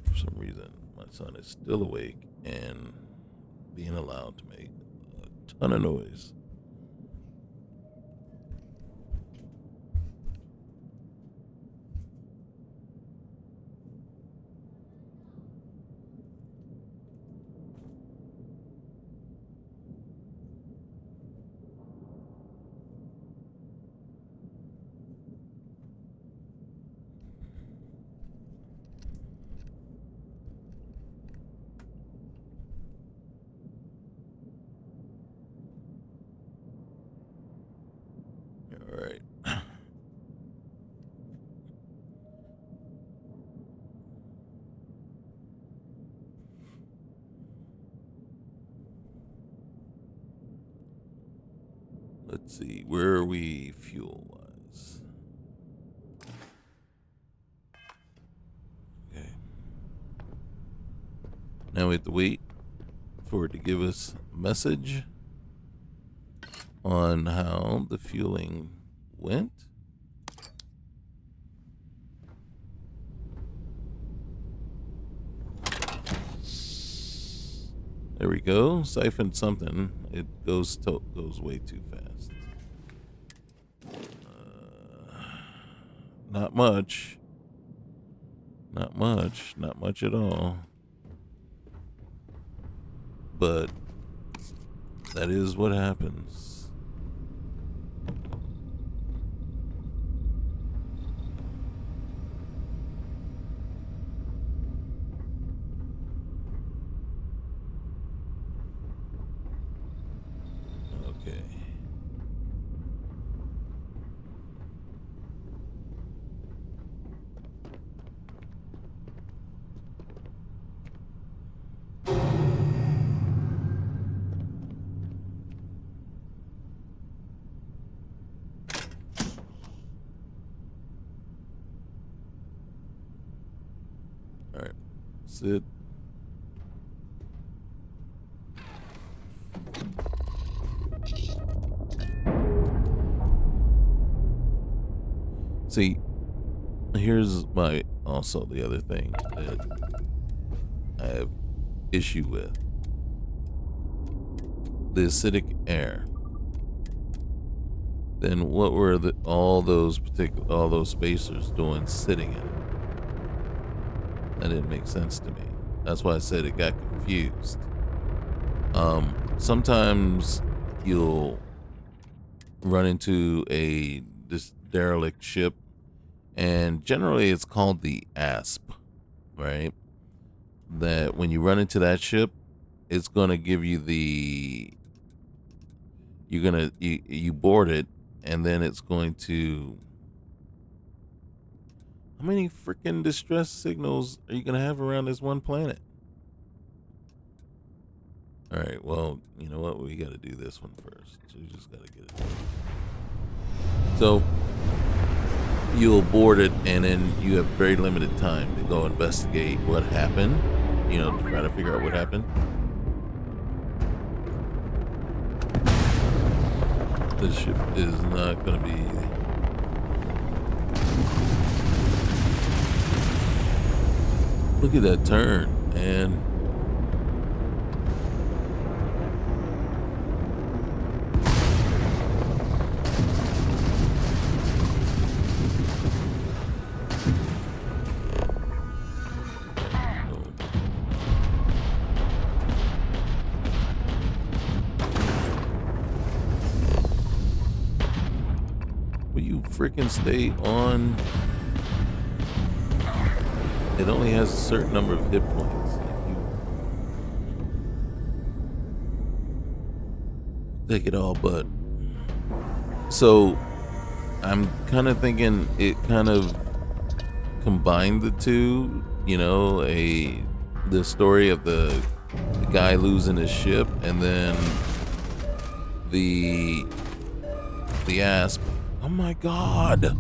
For some reason, my son is still awake and being allowed to make a ton of noise. Let's see, where are we fuel wise? Okay. Now we have to wait for it to give us a message on how the fueling went. There we go. Siphoned something. It goes way too fast. Not much. Not much. Not much at all. But that is what happens. Okay. All right. Sit. See, here's my also the other thing that I have issue with. The acidic air. Then what were all those spacers doing sitting in it? That didn't make sense to me. That's why I said it got confused. Sometimes you'll run into this derelict ship, and generally it's called the ASP, right? That when you run into that ship, it's gonna give you you board it, and then it's going to. How many freaking distress signals are you gonna have around this one planet? All right, well, you know what? We got to do this one first. So we just got to get it done. So you'll board it, and then you have very limited time to go investigate what happened. You know, to try to figure out what happened. This ship is not going to be easy. Look at that turn, man. Freaking stay on. It only has a certain number of hit points. If you take it all, but so I'm kind of thinking it kind of combined the two. You know, the story of the guy losing his ship, and then the asp. Oh my God.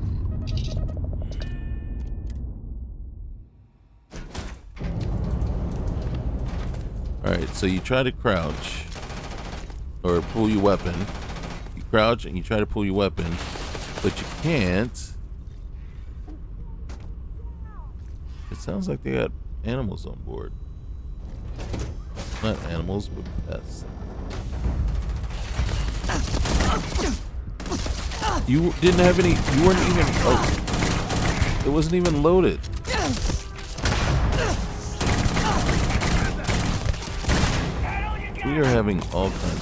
Alright, so you try to crouch or pull your weapon. You crouch and you try to pull your weapon, but you can't. It sounds like they got animals on board. Not animals, but pests. You didn't have any, you weren't even, oh, it wasn't even loaded. We are having all kinds of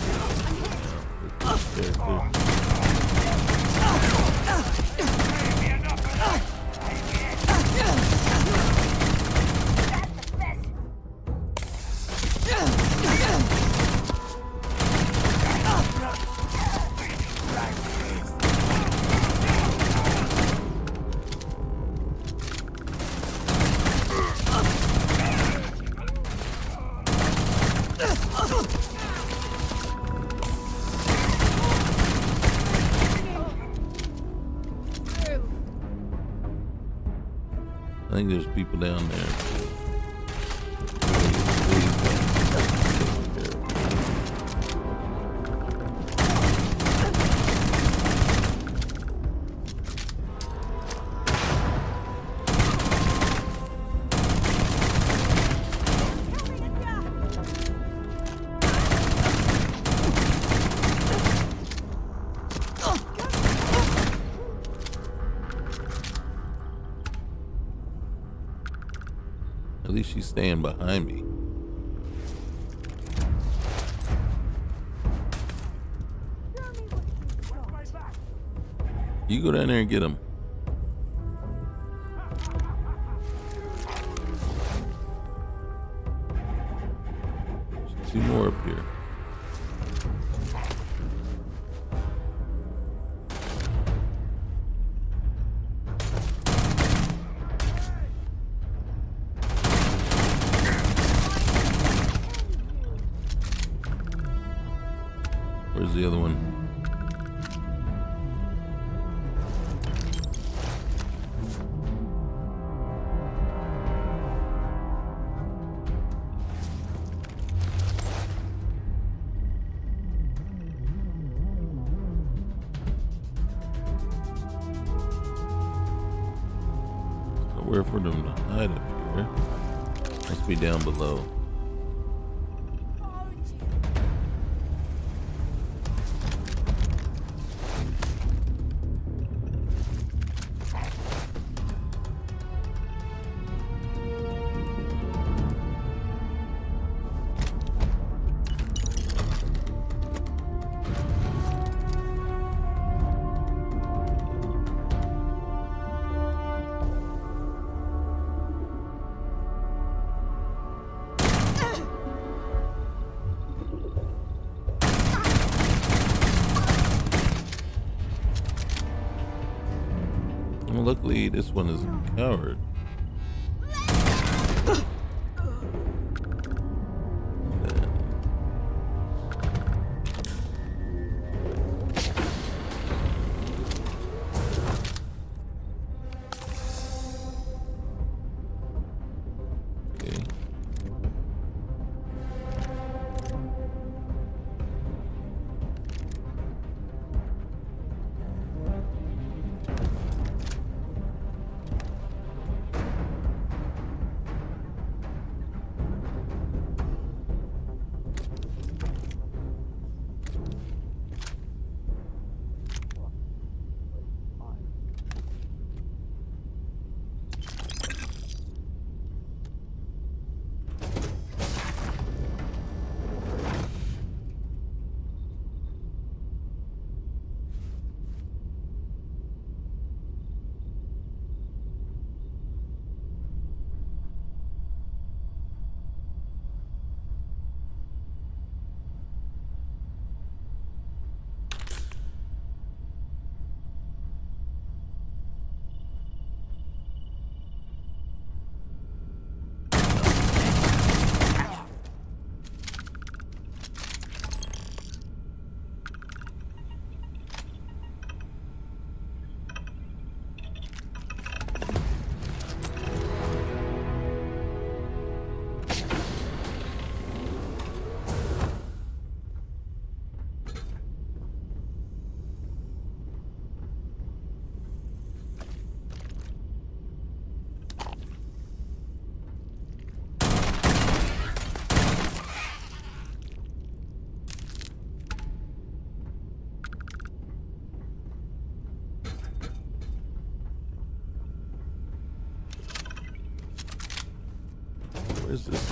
characters. think there's people down there. At least she's staying behind me. You go down there and get him. There's 2 more up here. Where's the other one? Nowhere for them to hide up here. Must be down below. Well, luckily, this one is a coward. Okay. Where's this?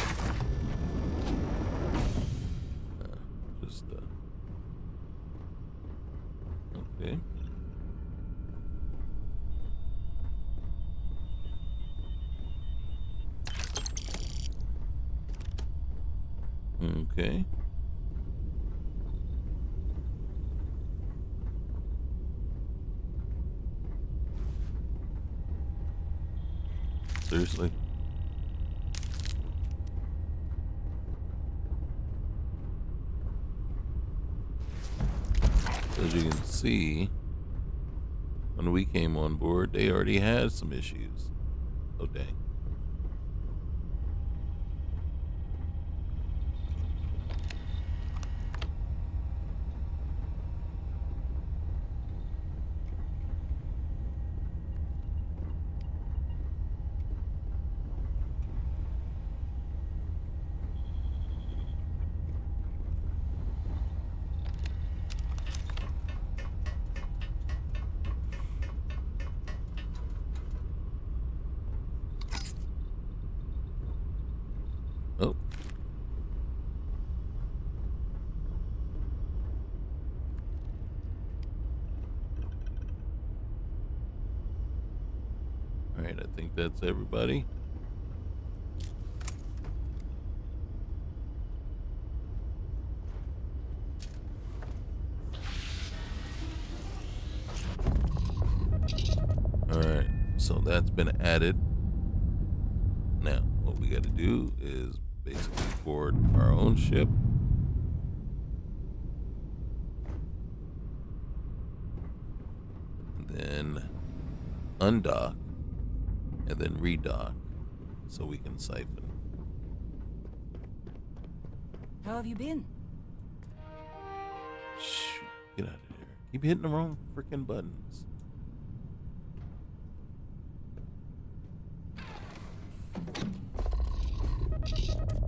Okay. Okay. Seriously? As you can see, when we came on board, they already had some issues. Oh, dang. Oh. All right, I think that's everybody. All right, so that's been added. Now, what we got to do is basically board our own ship. And then undock. And then redock so we can siphon. How have you been? Shoot, get out of there. Keep hitting the wrong freaking buttons.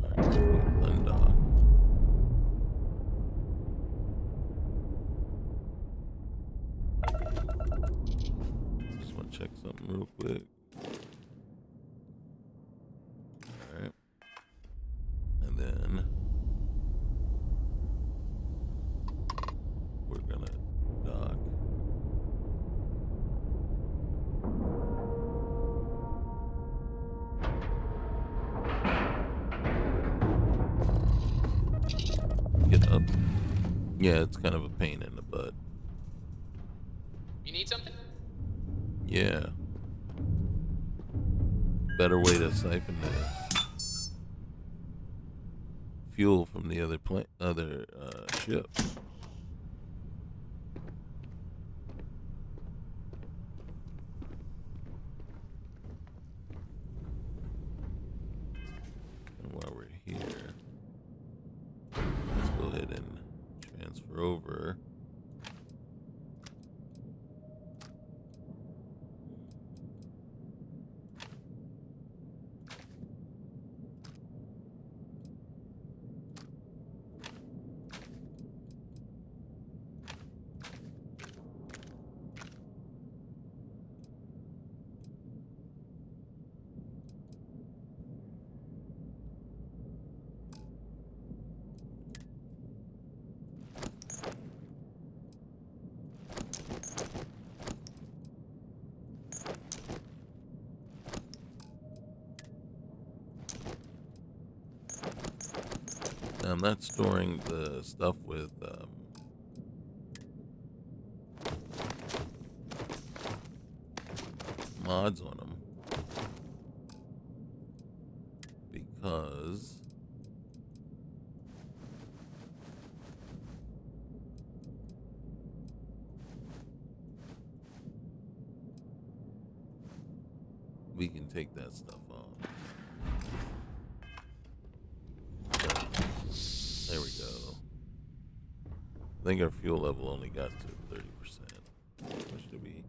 Alright, so we undock. Just want to check something real quick. Alright. And then we're gonna dock. Get up. Yeah, it's kind of a pain in the butt. You need something? Yeah. Better way to siphon the fuel from the other ship. And while we're here, let's go ahead and transfer over. Now, I'm not storing the stuff with mods on them because we can take that stuff off. So, there we go. I think our fuel level only got to 30%. How much did we?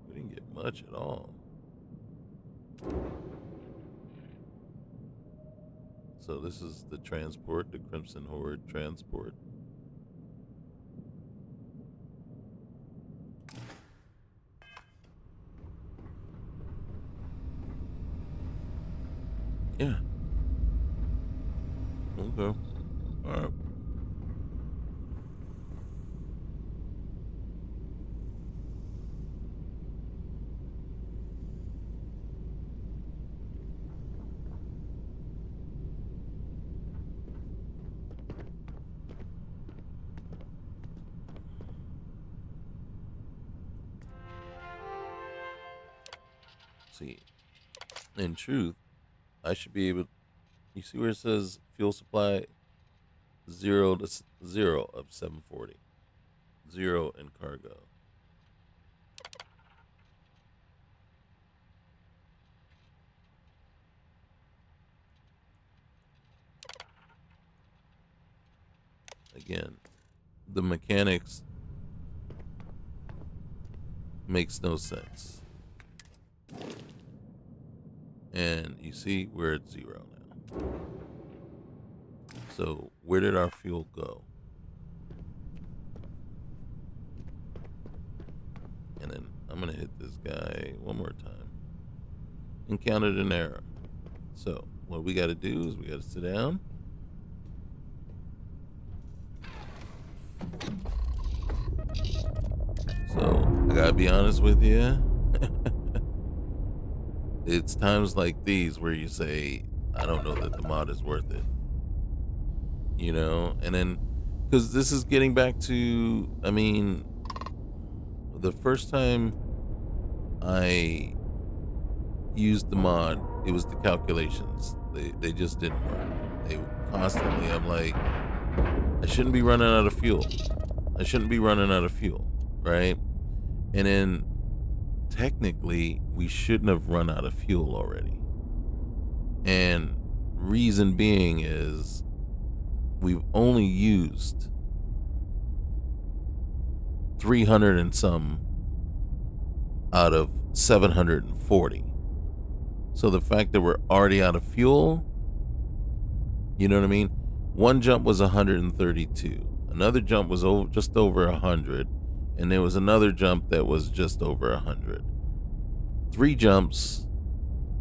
We didn't get much at all. So this is the transport, the Crimson Horde transport. Yeah. Okay. All right. See, in truth, I should be able. You see where it says fuel supply 0 to 0 of 740, 0 in cargo. Again, the mechanics makes no sense. And you see we're at 0 now. So where did our fuel go? And then I'm gonna hit this guy one more time. Encountered an error. So what we got to do is we got to sit down. So I gotta be honest with you. It's times like these where you say, I don't know that the mod is worth it. You know, and then because this is getting back to, I mean, the first time I used the mod, it was the calculations. They just didn't work. They constantly, I'm like, I shouldn't be running out of fuel. I shouldn't be running out of fuel, right? And then technically, we shouldn't have run out of fuel already. And reason being is we've only used 300 and some out of 740. So the fact that we're already out of fuel, you know what I mean? One jump was 132. Another jump was just over 100. And there was another jump that was just over 100. 3 jumps,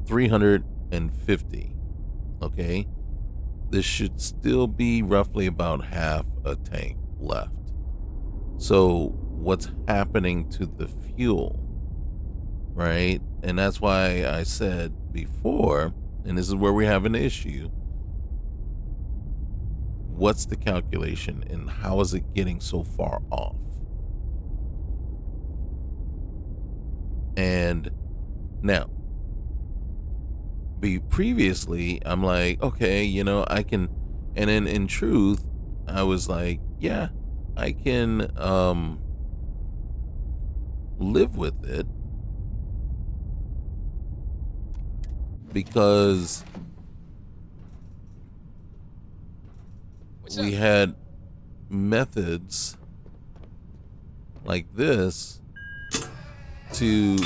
350. Okay? This should still be roughly about half a tank left. So what's happening to the fuel, right? And that's why I said before, and this is where we have an issue, what's the calculation and how is it getting so far off? And now, previously, I'm like, okay, you know, I can, and then in truth, I was like, yeah, I can live with it because we had methods like this to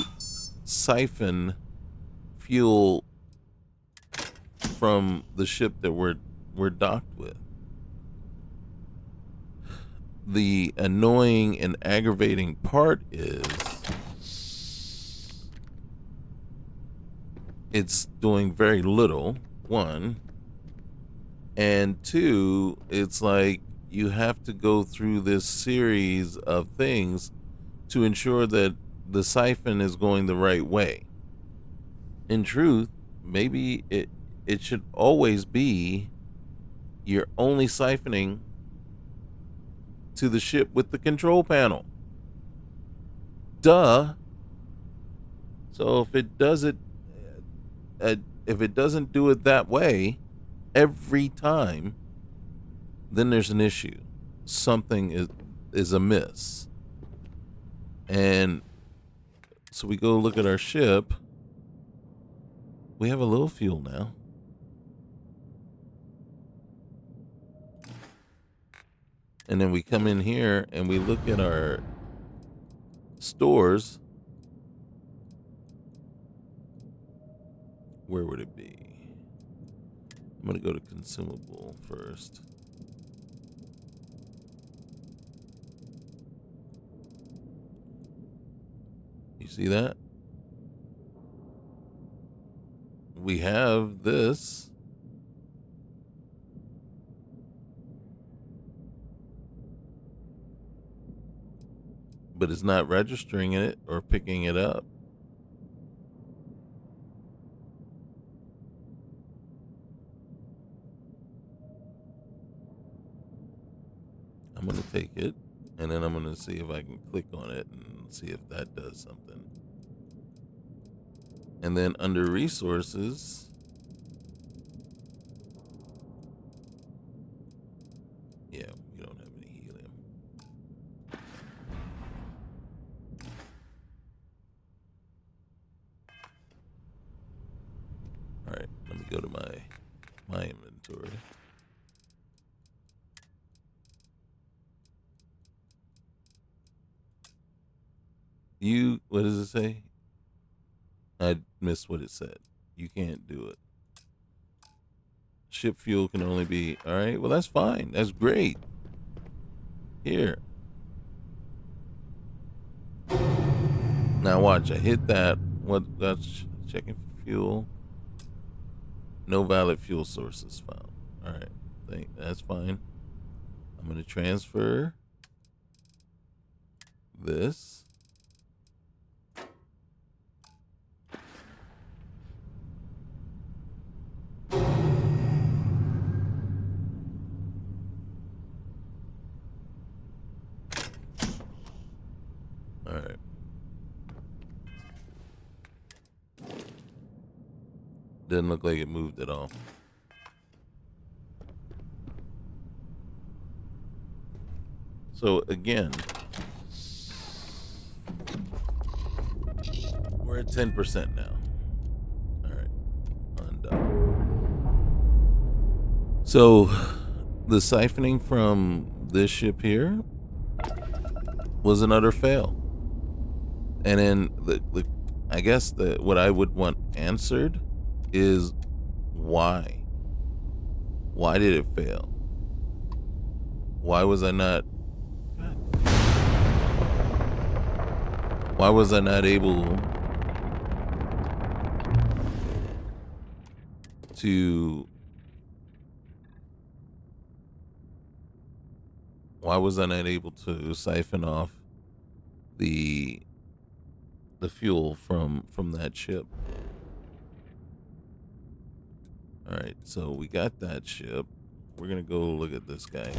siphon fuel from the ship that we're docked with. The annoying and aggravating part is it's doing very little, one, and two, it's like you have to go through this series of things to ensure that the siphon is going the right way. In truth, maybe it should always be you're only siphoning to the ship with the control panel. Duh. So if it doesn't do it that way every time, then there's an issue. Something is amiss. And so we go look at our ship. We have a little fuel now. And then we come in here and we look at our stores. Where would it be? I'm going to go to consumable first. You see that? We have this. But it's not registering it or picking it up. I'm going to take it, and then I'm going to see if I can click on it and see if that does something. And then under resources, yeah, we don't have any helium. All right, let me go to my inventory. What does it say? I missed what it said. You can't do it. Ship fuel can only be, all right, well, that's fine. That's great. Here. Now watch, I hit that. That's checking for fuel. No valid fuel sources found. All right, that's fine. I'm going to transfer this. All right. Didn't look like it moved at all. So again, we're at 10% now. All right, undone. So the siphoning from this ship here was an utter fail. And then I guess what I would want answered is why? Why did it fail? Why was I not able to siphon off the fuel from that ship? All right, so we got that ship. We're gonna go look at this guy.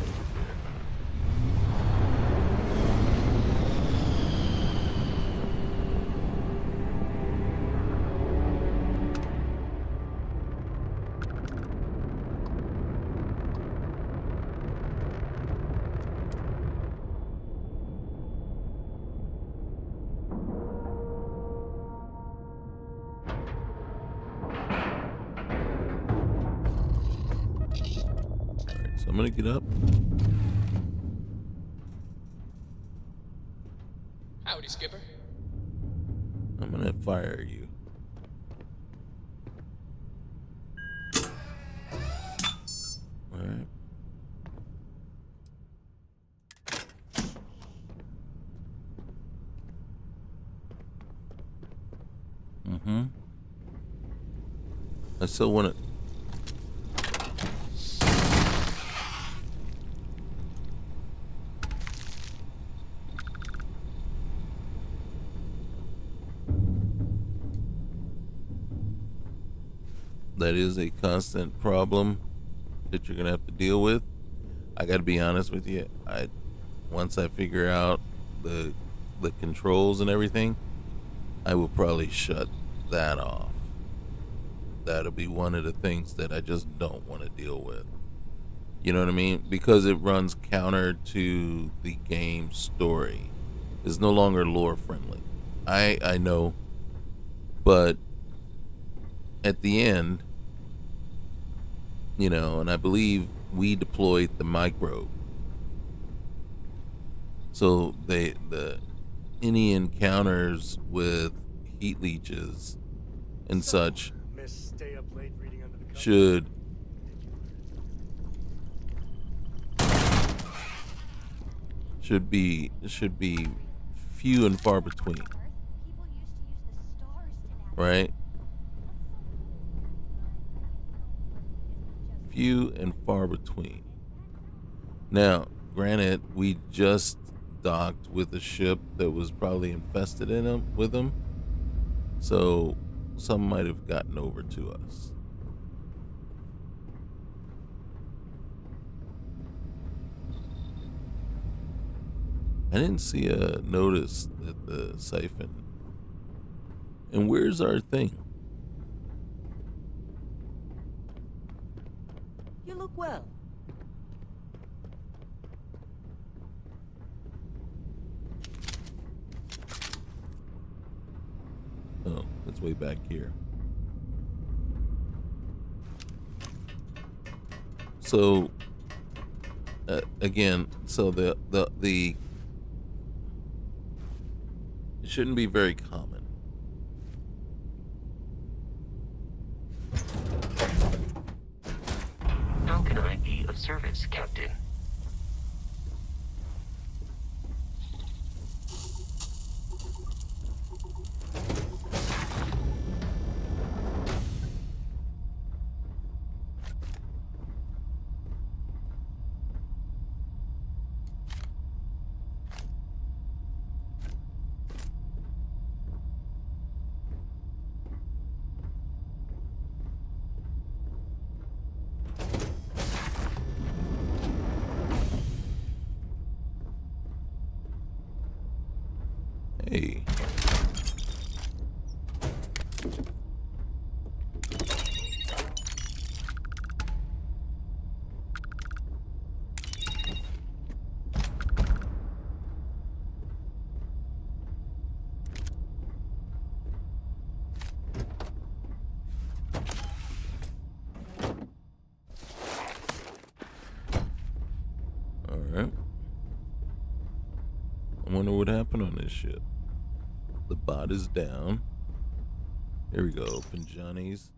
So I'm gonna get up. Howdy, Skipper. I'm gonna fire you. All right. I still want to. That is a constant problem that you're gonna have to deal with. I got to be honest with you. Once I figure out the controls and everything, I will probably shut that off. That'll be one of the things that I just don't want to deal with. You know what I mean? Because it runs counter to the game story. It's no longer lore friendly. I know, but at the end, you know, and I believe we deployed the microbe. So any encounters with heat leeches and such should be few and far between, right? Few and far between. Now, granted, we just docked with a ship that was probably infested with them, so some might have gotten over to us. I didn't see a notice that the siphon. And where's our thing? You look well. Oh, it's way back here. So again, so the it shouldn't be very common. How can I be of service, Captain? Alright. I wonder what happened on this ship. The bot is down. Here we go. Open Johnny's.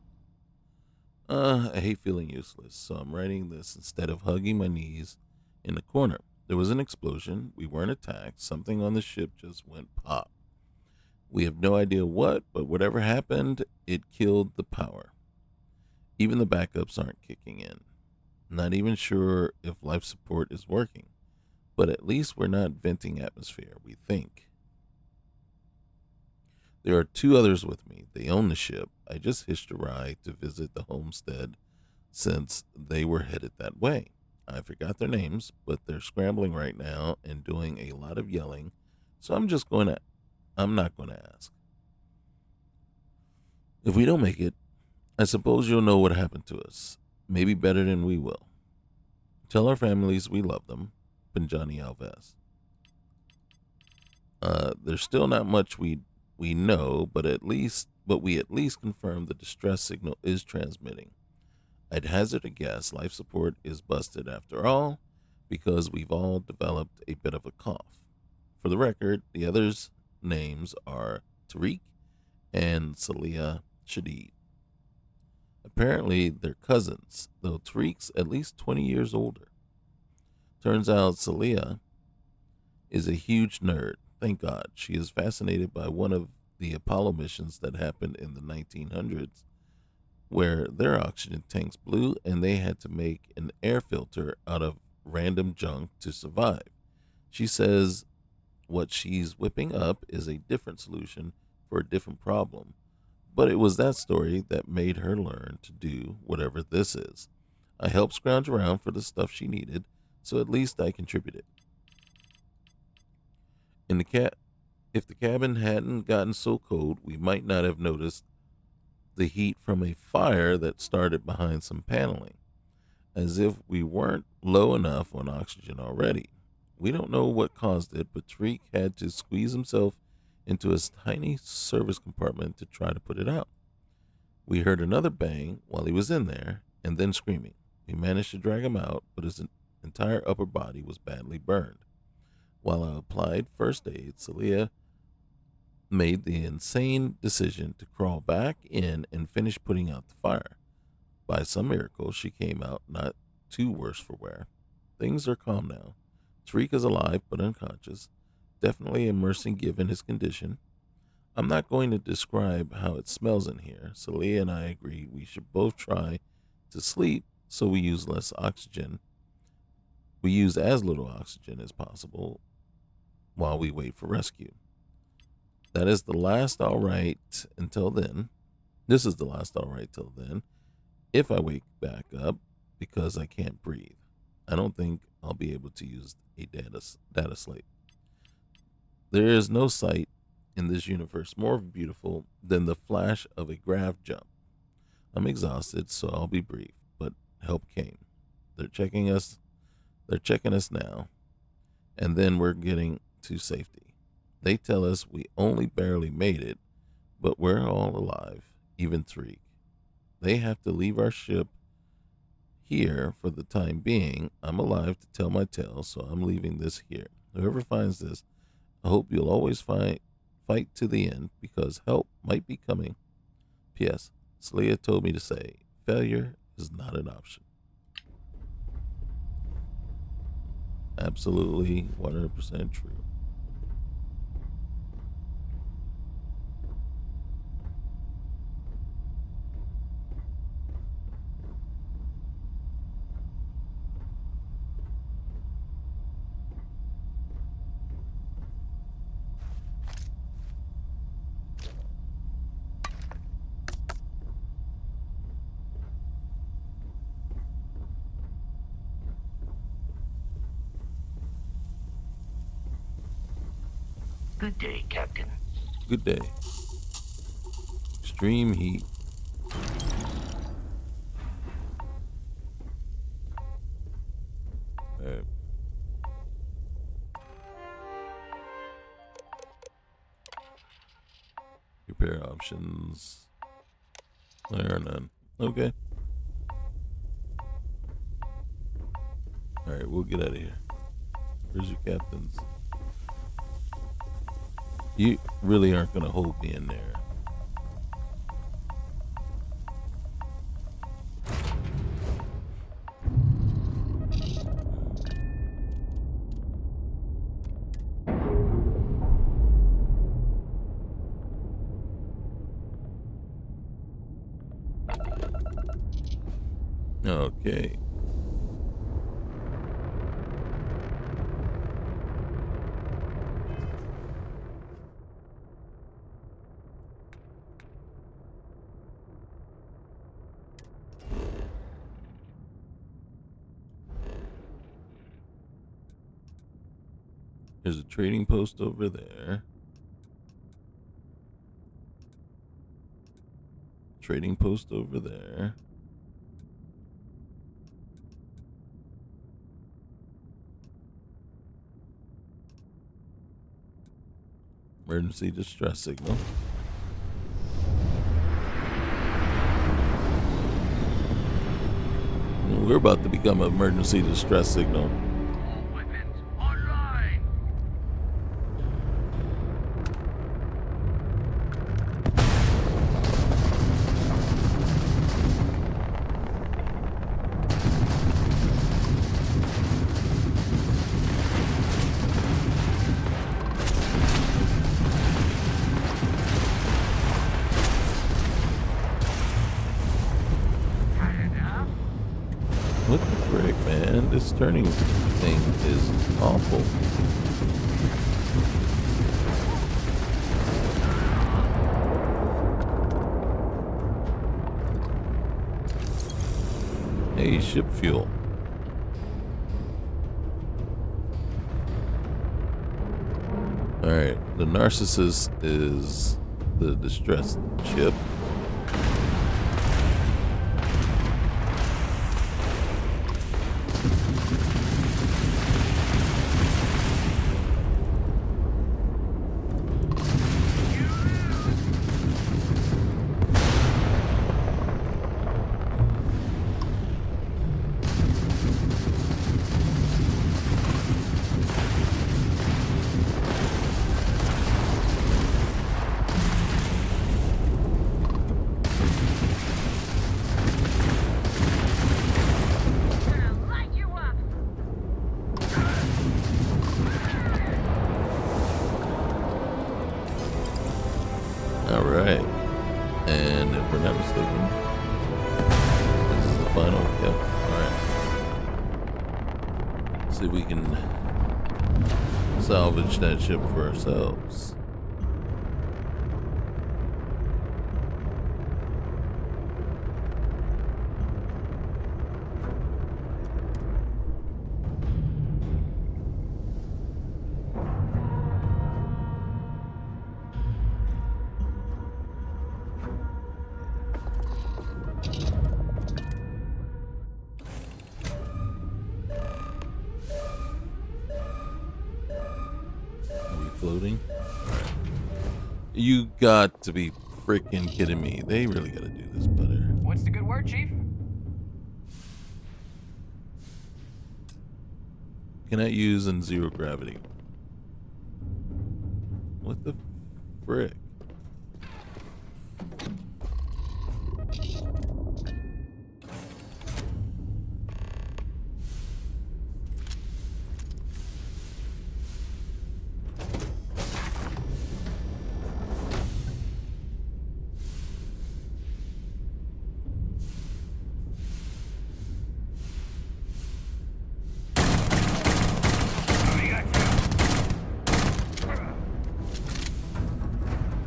I hate feeling useless, so I'm writing this instead of hugging my knees in the corner. There was an explosion. We weren't attacked. Something on the ship just went pop. We have no idea what, but whatever happened, it killed the power. Even the backups aren't kicking in. Not even sure if life support is working, but at least we're not venting atmosphere, we think. There are 2 others with me. They own the ship. I just hitched a ride to visit the homestead since they were headed that way. I forgot their names, but they're scrambling right now and doing a lot of yelling, so I'm not going to ask. If we don't make it, I suppose you'll know what happened to us. Maybe better than we will. Tell our families we love them. Pinjani Alves. There's still not much we know, but we at least confirm the distress signal is transmitting. I'd hazard a guess life support is busted after all, because we've all developed a bit of a cough. For the record, the others' names are Tariq and Salia Shadid. Apparently, they're cousins, though Tariq's at least 20 years older. Turns out Salia is a huge nerd. Thank God. She is fascinated by one of the Apollo missions that happened in the 1900s, where their oxygen tanks blew and they had to make an air filter out of random junk to survive. She says what she's whipping up is a different solution for a different problem, but it was that story that made her learn to do whatever this is. I helped scrounge around for the stuff she needed, so at least I contributed. If the cabin hadn't gotten so cold, we might not have noticed the heat from a fire that started behind some paneling, as if we weren't low enough on oxygen already. We don't know what caused it, but Tariq had to squeeze himself into his tiny service compartment to try to put it out. We heard another bang while he was in there, and then screaming. We managed to drag him out, but his entire upper body was badly burned. While I applied first aid, Celia made the insane decision to crawl back in and finish putting out the fire. By some miracle, she came out not too worse for wear. Things are calm now. Tariq is alive but unconscious, definitely immersing given his condition. I'm not going to describe how it smells in here. Celia and I agreed we should both try to sleep, so we use less oxygen. We use as little oxygen as possible while we wait for rescue. That is the last all right until then. This is the last all right till then. If I wake back up because I can't breathe, I don't think I'll be able to use a data slate. There is no sight in this universe more beautiful than the flash of a grav jump. I'm exhausted, so I'll be brief, but help came. They're checking us now, and then we're getting to safety. They tell us we only barely made it, but we're all alive, even Tariq. They have to leave our ship here for the time being. I'm alive to tell my tale, so I'm leaving this here. Whoever finds this, I hope you'll always fight to the end, because help might be coming. P.S. Celia told me to say, failure is not an option. Absolutely 100% true. Good day, Captain. Good day. Extreme heat. Alright. Repair options. There are none. Okay. Alright, we'll get out of here. Where's your captains? You really aren't gonna hold me in there. Okay. There's a trading post over there. Trading post over there. Emergency distress signal. We're about to become an emergency distress signal. What the frick, man? This turning thing is awful. Hey, ship fuel. Alright, the Narcissus is the distressed ship. Alright. And if we're not mistaken, this is the final. Yep. Alright. See if we can salvage that ship for ourselves. Floating. You got to be freaking kidding me. They really got to do this better. What's the good word, Chief? Cannot use in zero gravity. What the frick?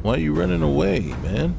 Why are you running away, man?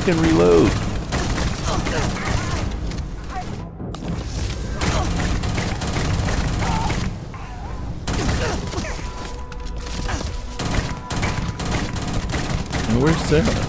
freaking reload. And where's Sarah?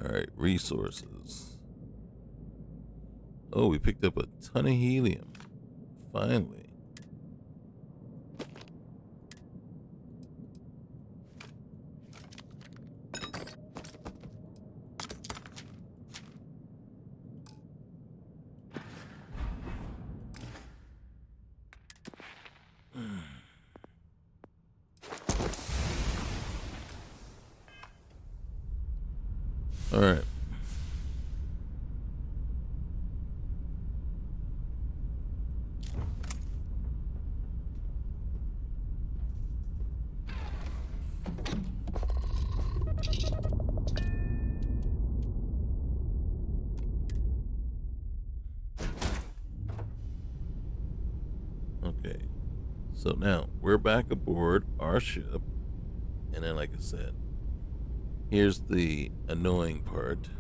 Alright, resources. Oh, we picked up a ton of helium. Finally. All right. Okay. So now we're back aboard our ship. And then, like I said, here's the annoying part.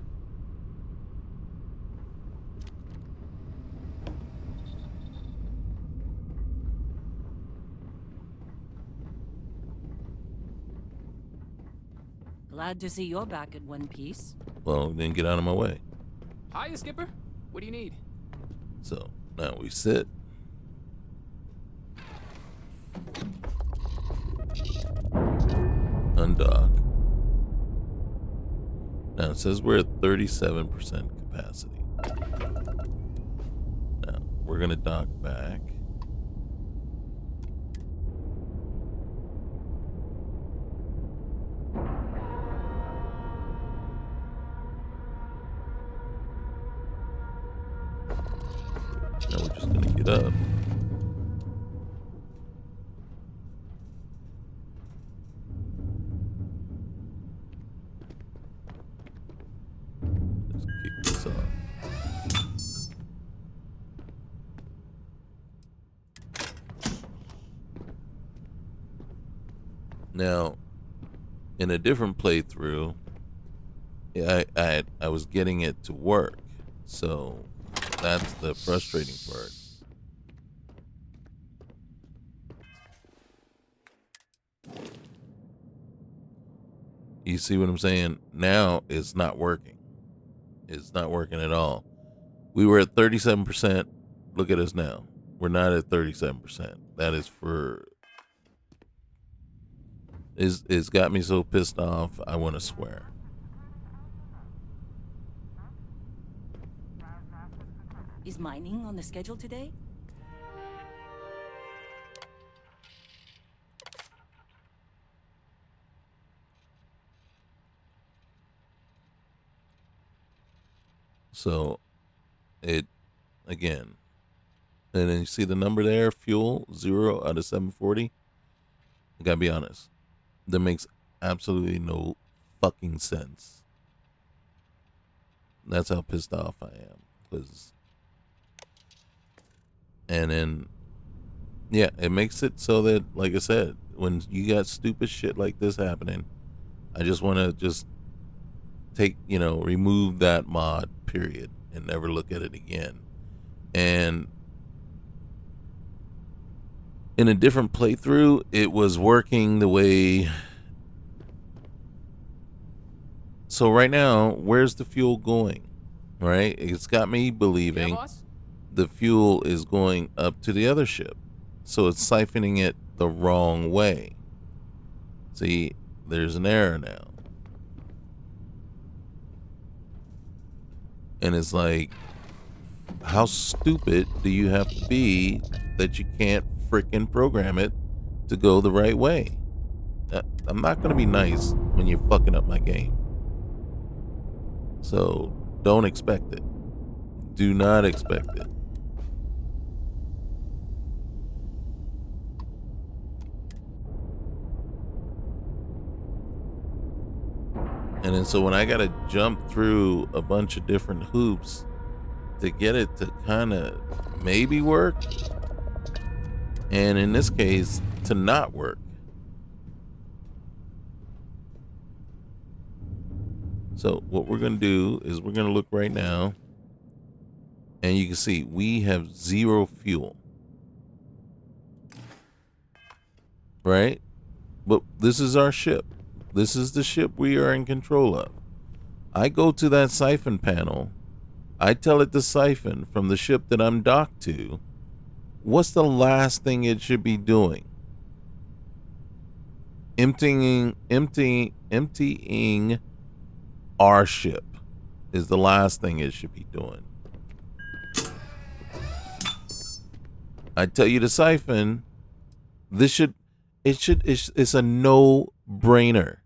Glad to see you're back in one piece. Well, then get out of my way. Hiya, Skipper. What do you need? So now we sit. Undock. Now it says we're at 37% capacity. Now we're gonna dock back. Now we're just gonna get up. Let's kick this off. Now, in a different playthrough, I was getting it to work, So that's the frustrating part. You see what I'm saying? Now it's not working. It's not working at all. We were at 37%. Look at us now. We're not at 37%. That is for... It's got me so pissed off, I want to swear. Is mining on the schedule today? So it, again, and then you see the number there, fuel, 0 out of 740. I gotta be honest. That makes absolutely no fucking sense. That's how pissed off I am. And then, yeah, it makes it so that, like I said, when you got stupid shit like this happening, I just want to just remove that mod, period, and never look at it again. And in a different playthrough, it was working the way. So right now, where's the fuel going? Right? It's got me believing Yeah, boss? the fuel is going up to the other ship. So it's siphoning it the wrong way. See, there's an error now. And it's like, how stupid do you have to be that you can't freaking program it to go the right way? I'm not going to be nice when you're fucking up my game. So don't expect it. Do not expect it. And then so when I got to jump through a bunch of different hoops to get it to kind of maybe work, and in this case to not work. So what we're going to do is we're going to look right now, and you can see we have 0 fuel, right? But this is our ship. This is the ship we are in control of. I go to that siphon panel. I tell it to siphon from the ship that I'm docked to. What's the last thing it should be doing? Emptying our ship is the last thing it should be doing. I tell you to siphon. It's a no-brainer.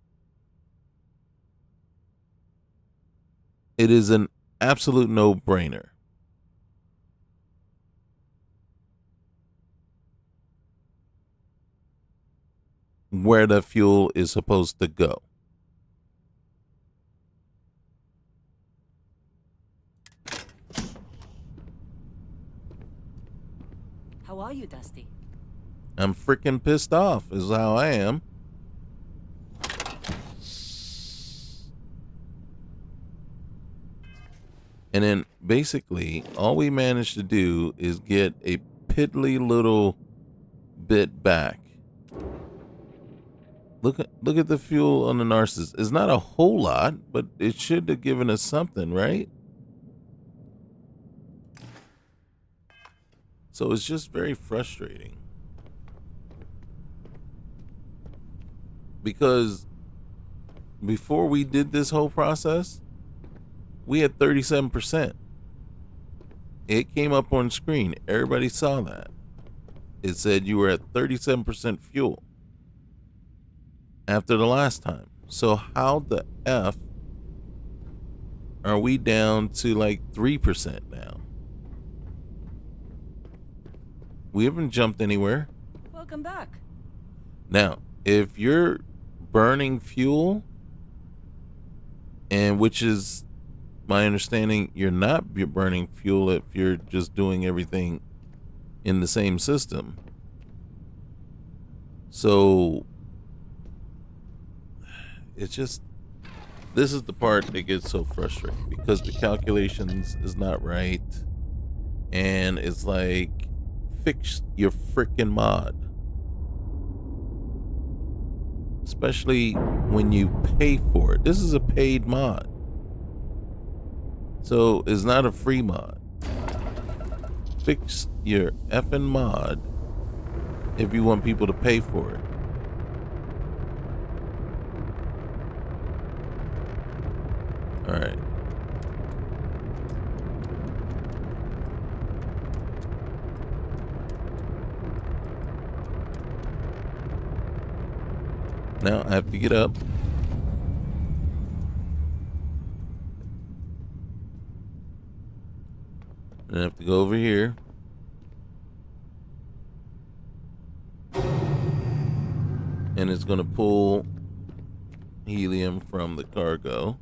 It is an absolute no-brainer. Where the fuel is supposed to go. How are you, Dusty? I'm freaking pissed off is how I am. And then basically all we managed to do is get a piddly little bit back. Look at the fuel on the Narcissus. It's not a whole lot, but it should have given us something, right? So it's just very frustrating. Because before we did this whole process, we had 37%. It came up on screen. Everybody saw that. It said you were at 37% fuel after the last time. So how the F are we down to like 3% now? We haven't jumped anywhere. Welcome back. Now, if you're burning fuel, and which is my understanding, you're not burning fuel if you're just doing everything in the same system. So it's just, this is the part that gets so frustrating because the calculations is not right, and it's like, fix your freaking mod. Especially when you pay for it. This is a paid mod. So it's not a free mod. Fix your effing mod if you want people to pay for it. Alright. Now I have to get up. And I have to go over here. And it's going to pull helium from the cargo.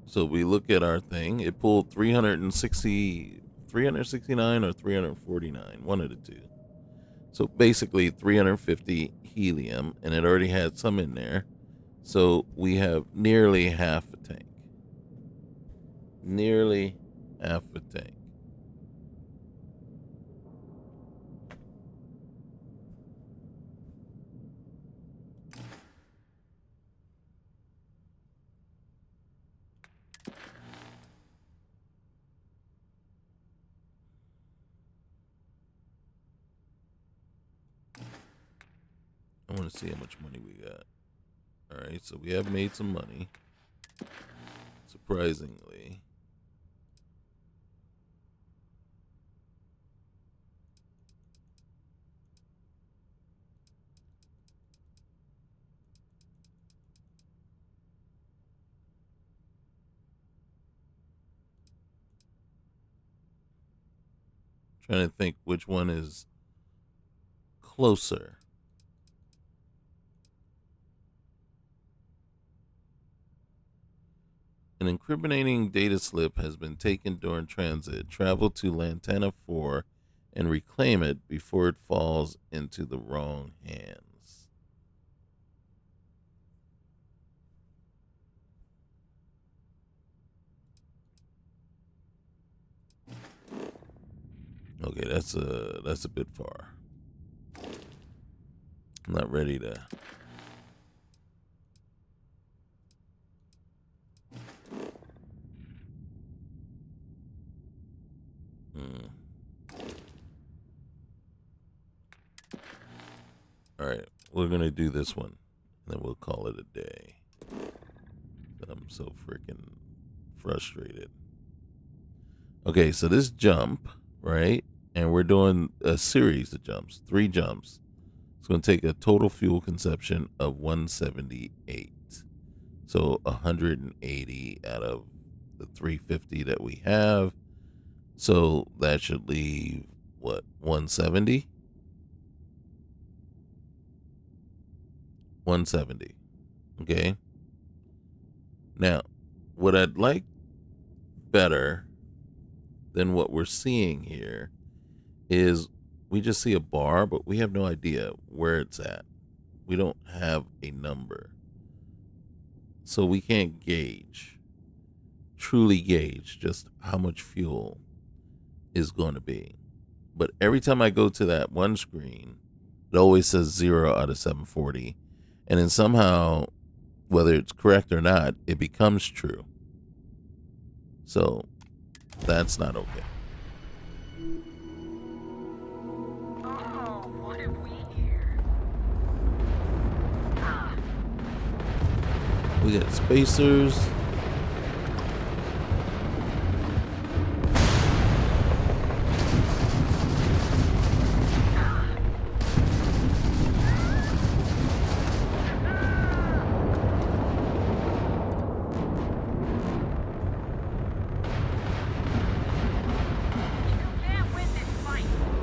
So we look at our thing. It pulled 369 or 349, one of the two. So basically 350 helium, and it already had some in there. So we have nearly half a tank. Nearly half a tank. I want to see how much money we got. Alright, so we have made some money. Surprisingly. Trying to think which one is closer. An incriminating data slip has been taken during transit. Travel to Lantana 4 and reclaim it before it falls into the wrong hands. Okay, that's a bit far. I'm not ready to. All right, we're gonna do this one, and then we'll call it a day. I'm so freaking frustrated. Okay, so this jump, right? And we're doing a series of jumps, 3 jumps. It's going to take a total fuel consumption of 178. So 180 out of the 350 that we have. So that should leave, what, 170? 170. Okay. Now, what I'd like better than what we're seeing here is we just see a bar, but we have no idea where it's at. We don't have a number. So we can't truly gauge just how much fuel is going to be. But every time I go to that one screen, it always says 0 out of 740. And then somehow, whether it's correct or not, it becomes true. So that's not okay. Oh, what have we here? We got spacers.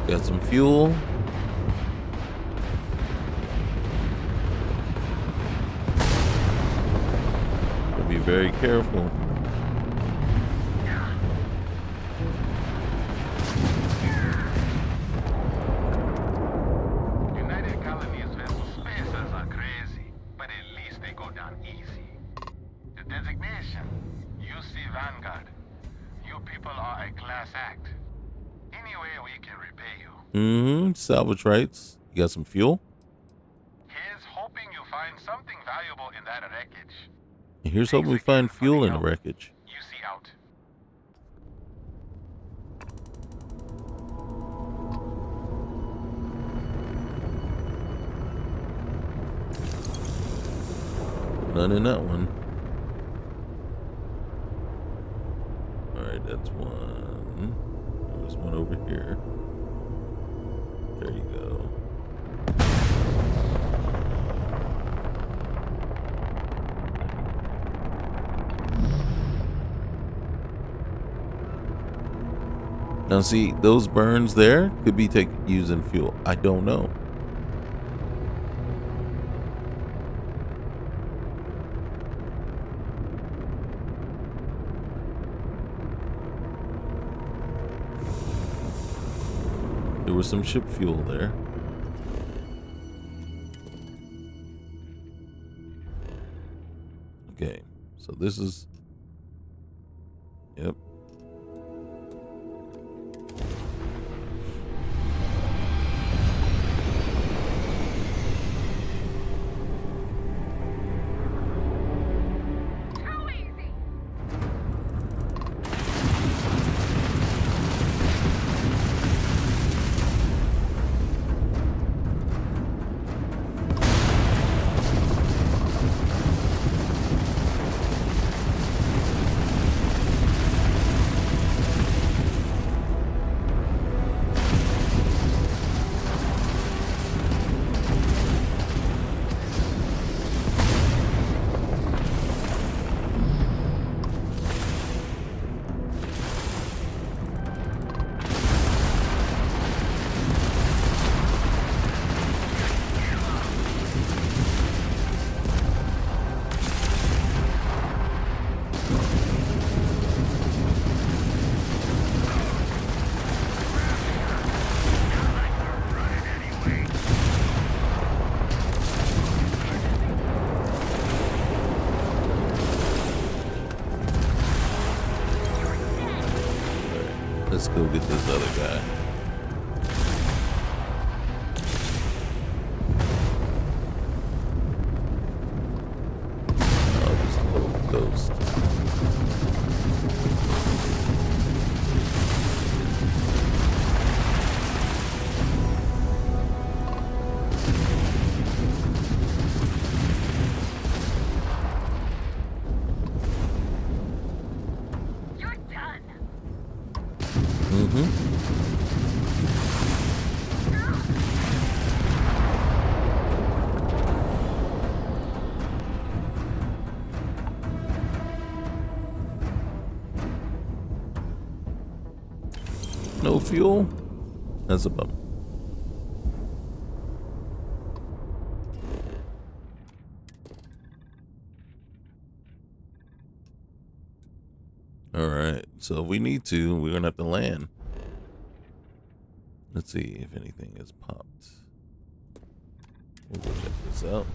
Got some fuel. Be very careful. people are a class act. Any way we can repay you. Salvage rights. You got some fuel? Here's hoping you find something valuable in that wreckage. Here's hoping we find fuel in the wreckage. You see out. None in that one. Alright, that's one. There's one over here. There you go. Now see, those burns there could be using fuel. I don't know. There was some ship fuel there. Okay, so this is... Yep. Let's go get this other guy. Oh, just a little ghost. No fuel? That's a bummer. Alright, so if we need to, we're gonna have to land. Let's see if anything has popped. We'll go check this out.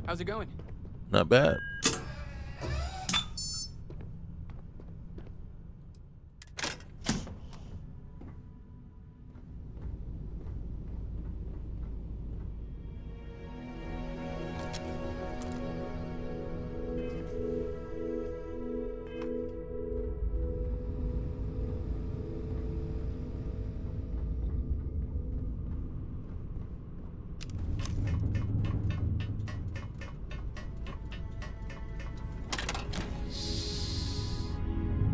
How's it going? Not bad.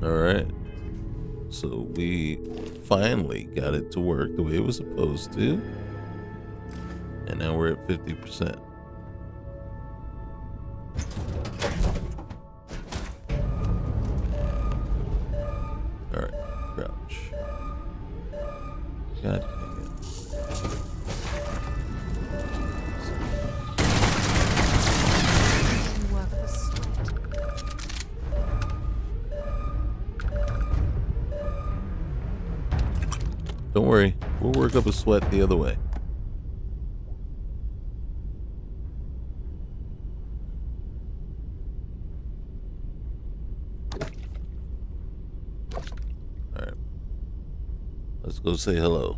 All right. So we finally got it to work the way it was supposed to. And now we're at 50%. All right, crouch. God dang it. Don't worry, we'll work up a sweat the other way. All right, let's go say hello.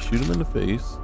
Shoot him in the face.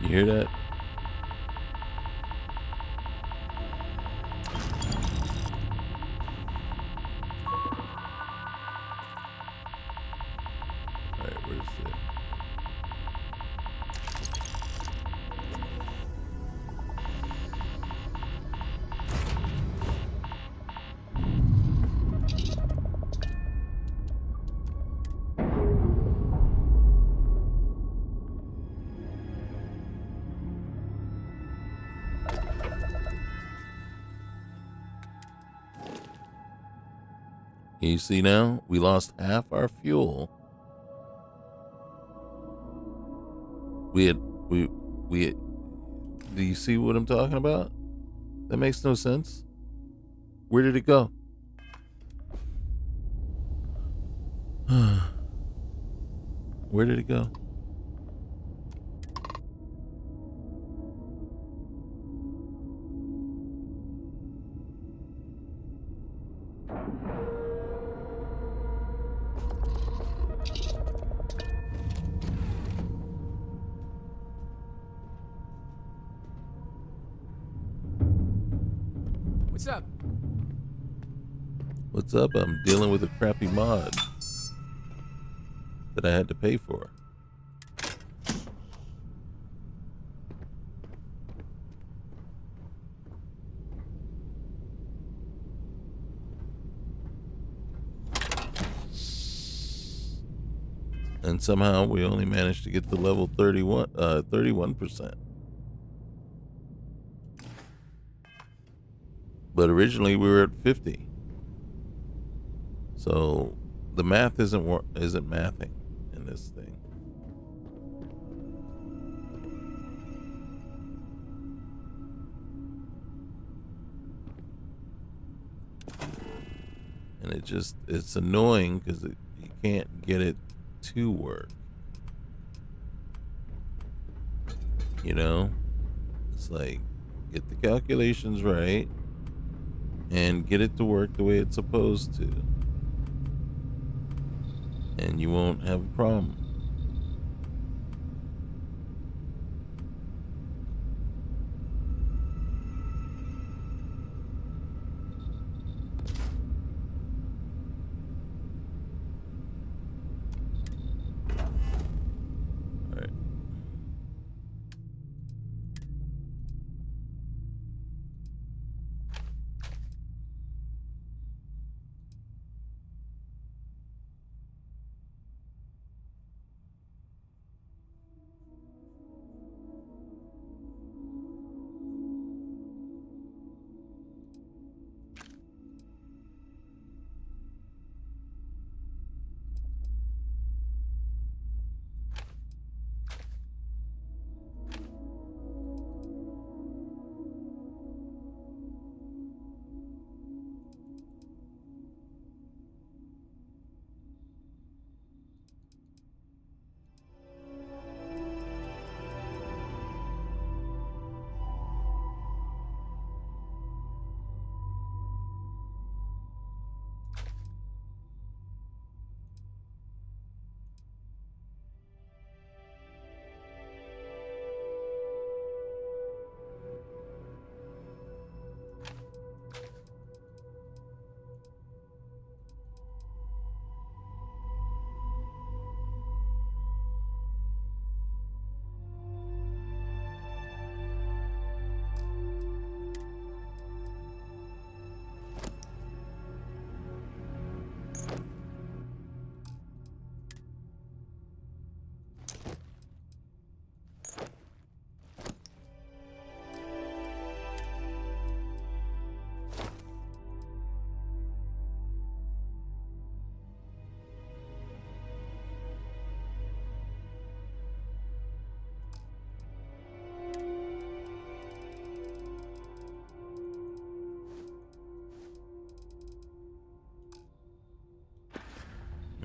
You hear that? All right, where's it? You see now, we lost half our fuel. We had, do you see what I'm talking about? That makes no sense. Where did it go? Where did it go? What's up? What's up? I'm dealing with a crappy mod that I had to pay for. And somehow we only managed to get to level 31%. But originally we were at 50. So the math isn't mathing in this thing. And it's annoying because you can't get it to work. You know? It's like Get the calculations right and get it to work the way it's supposed to. And you won't have a problem.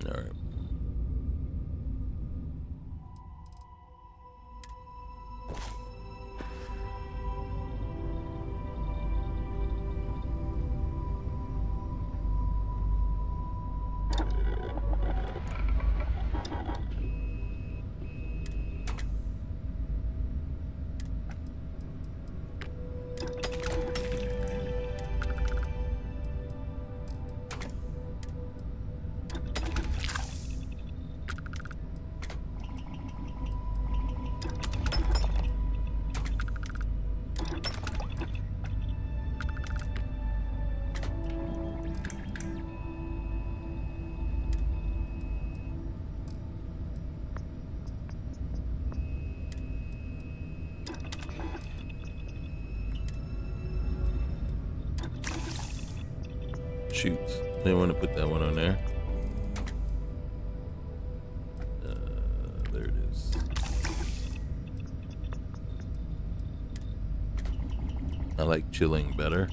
All right. Shoot, didn't want to put that one on there. There it is. I like chilling better.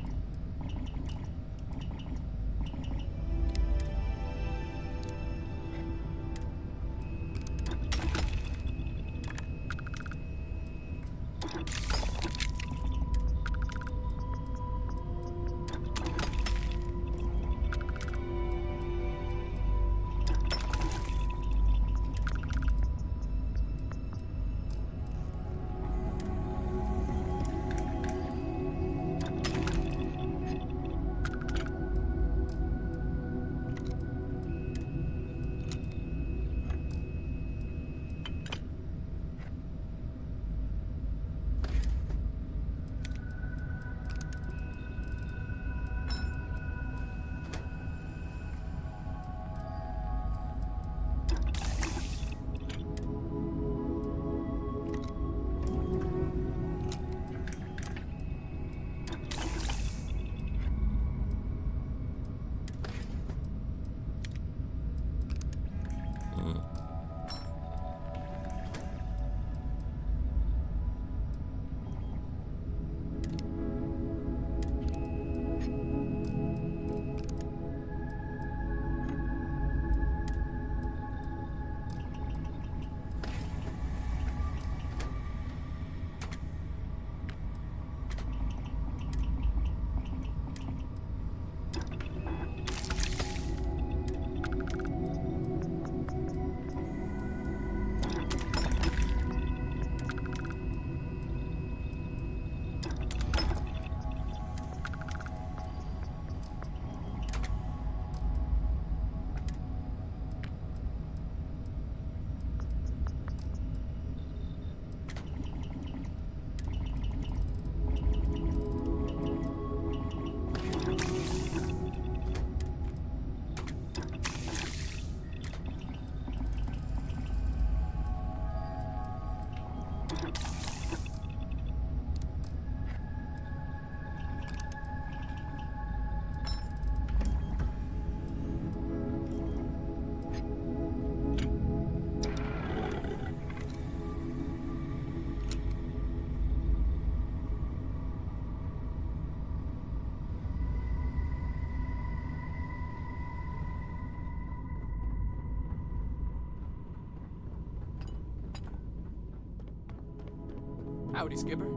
Howdy, Skipper.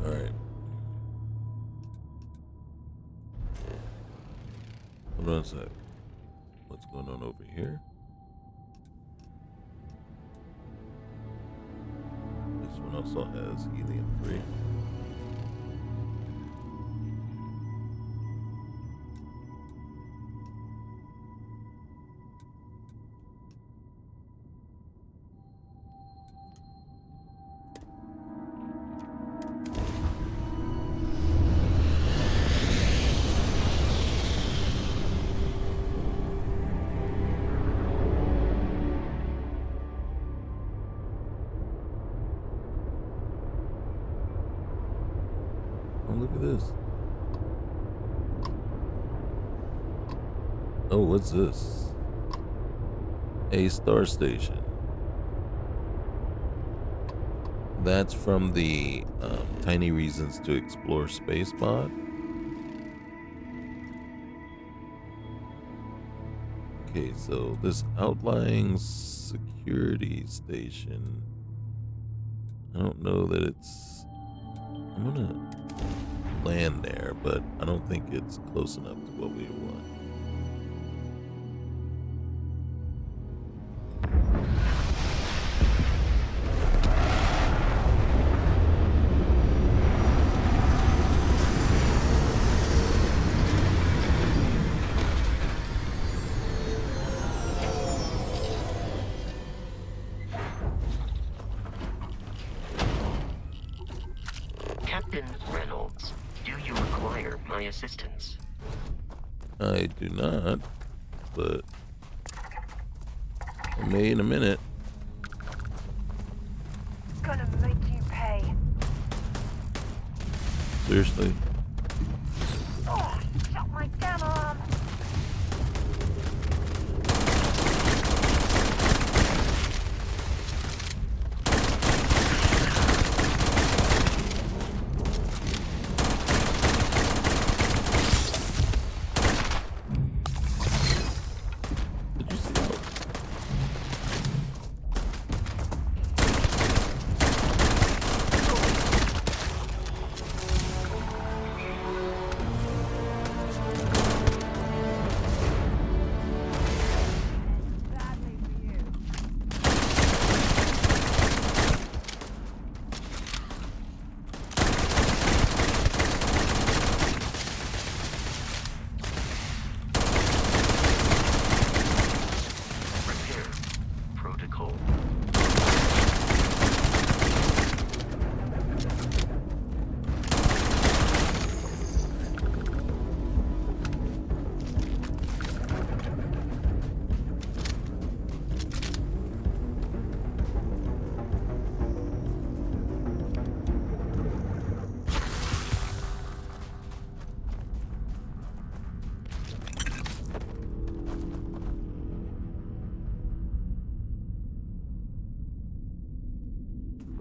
All right. Hold on a sec. What's going on over here? This one also has helium-3. Oh, look at this. Oh, what's this? A star station. That's from the Tiny Reasons to Explore Space mod. Okay, so this outlying security station, I don't know that it's... I'm gonna land there, but I don't think it's close enough to what we want. Captain Reynolds, do you require my assistance? I do not, but I may in a minute. Gonna make you pay. Seriously. Oh, shut my damn arm. Did you see that? Badly for you. Repair protocol.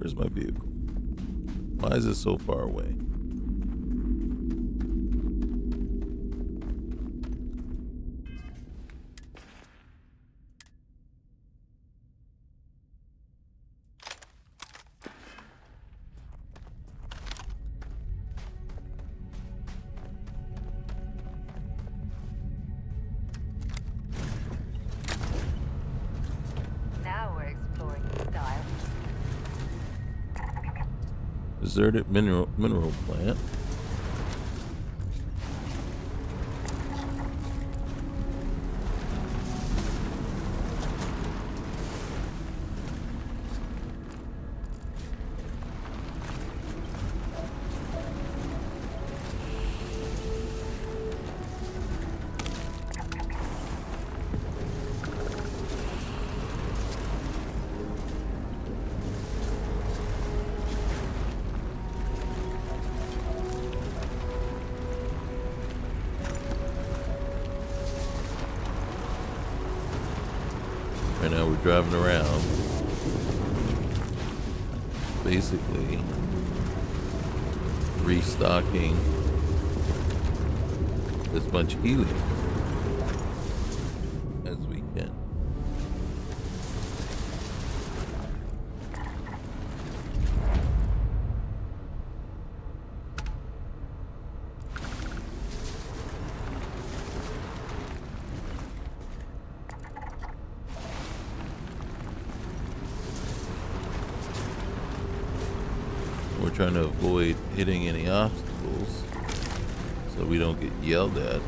Where's my vehicle? Why is it so far away? Now we're exploring style. Deserted mineral plant. Right now we're driving around, basically restocking as much helium as we can. We're trying to avoid hitting any obstacles so we don't get yelled at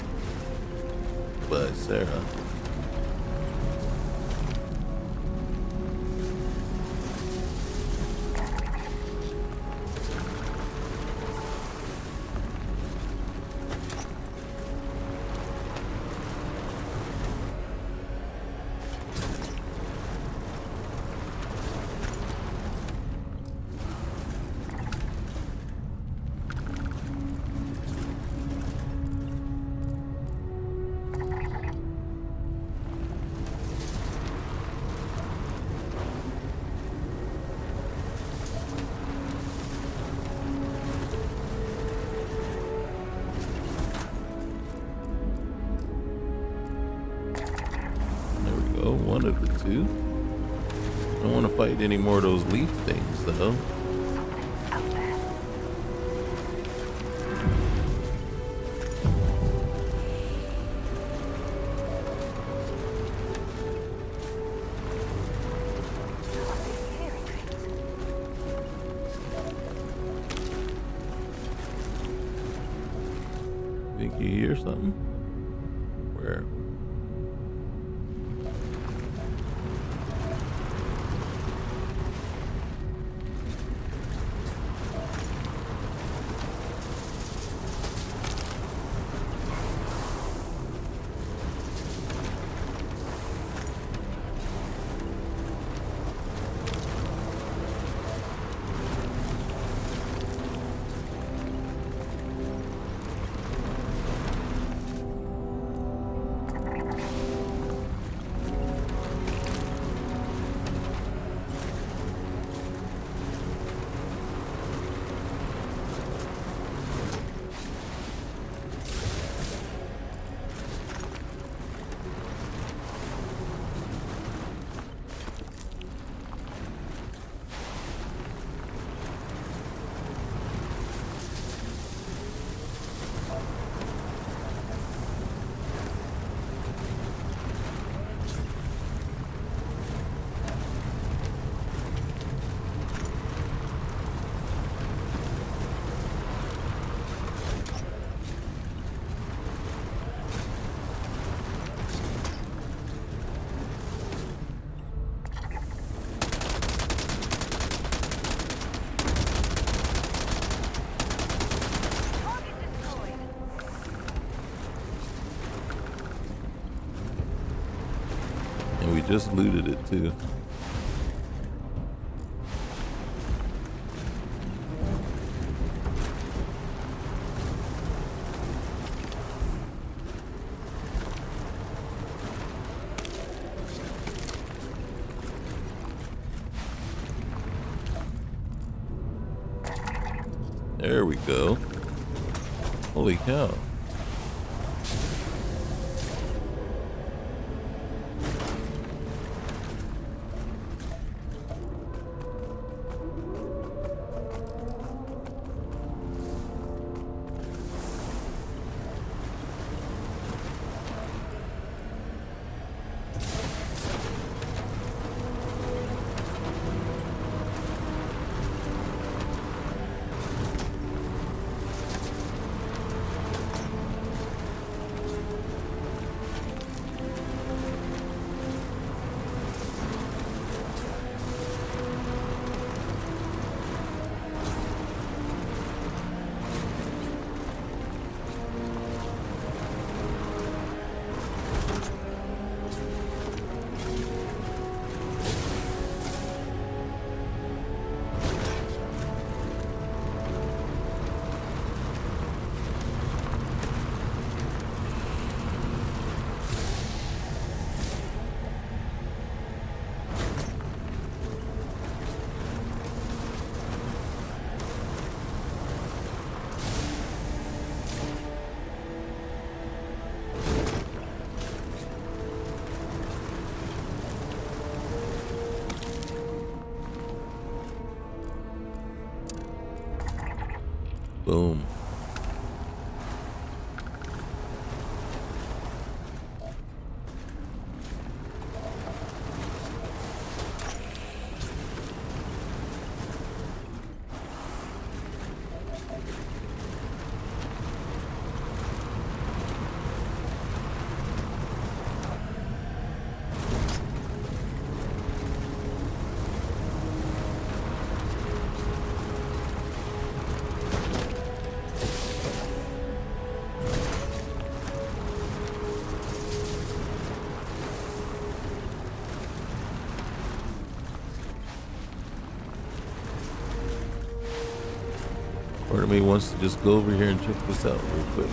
by Sarah. One of the two. I don't want to fight any more of those leaf things, though. Think you hear something? Where? And we just looted it too. There we go. Holy cow. Boom. Part of me wants to just go over here and check this out real quick.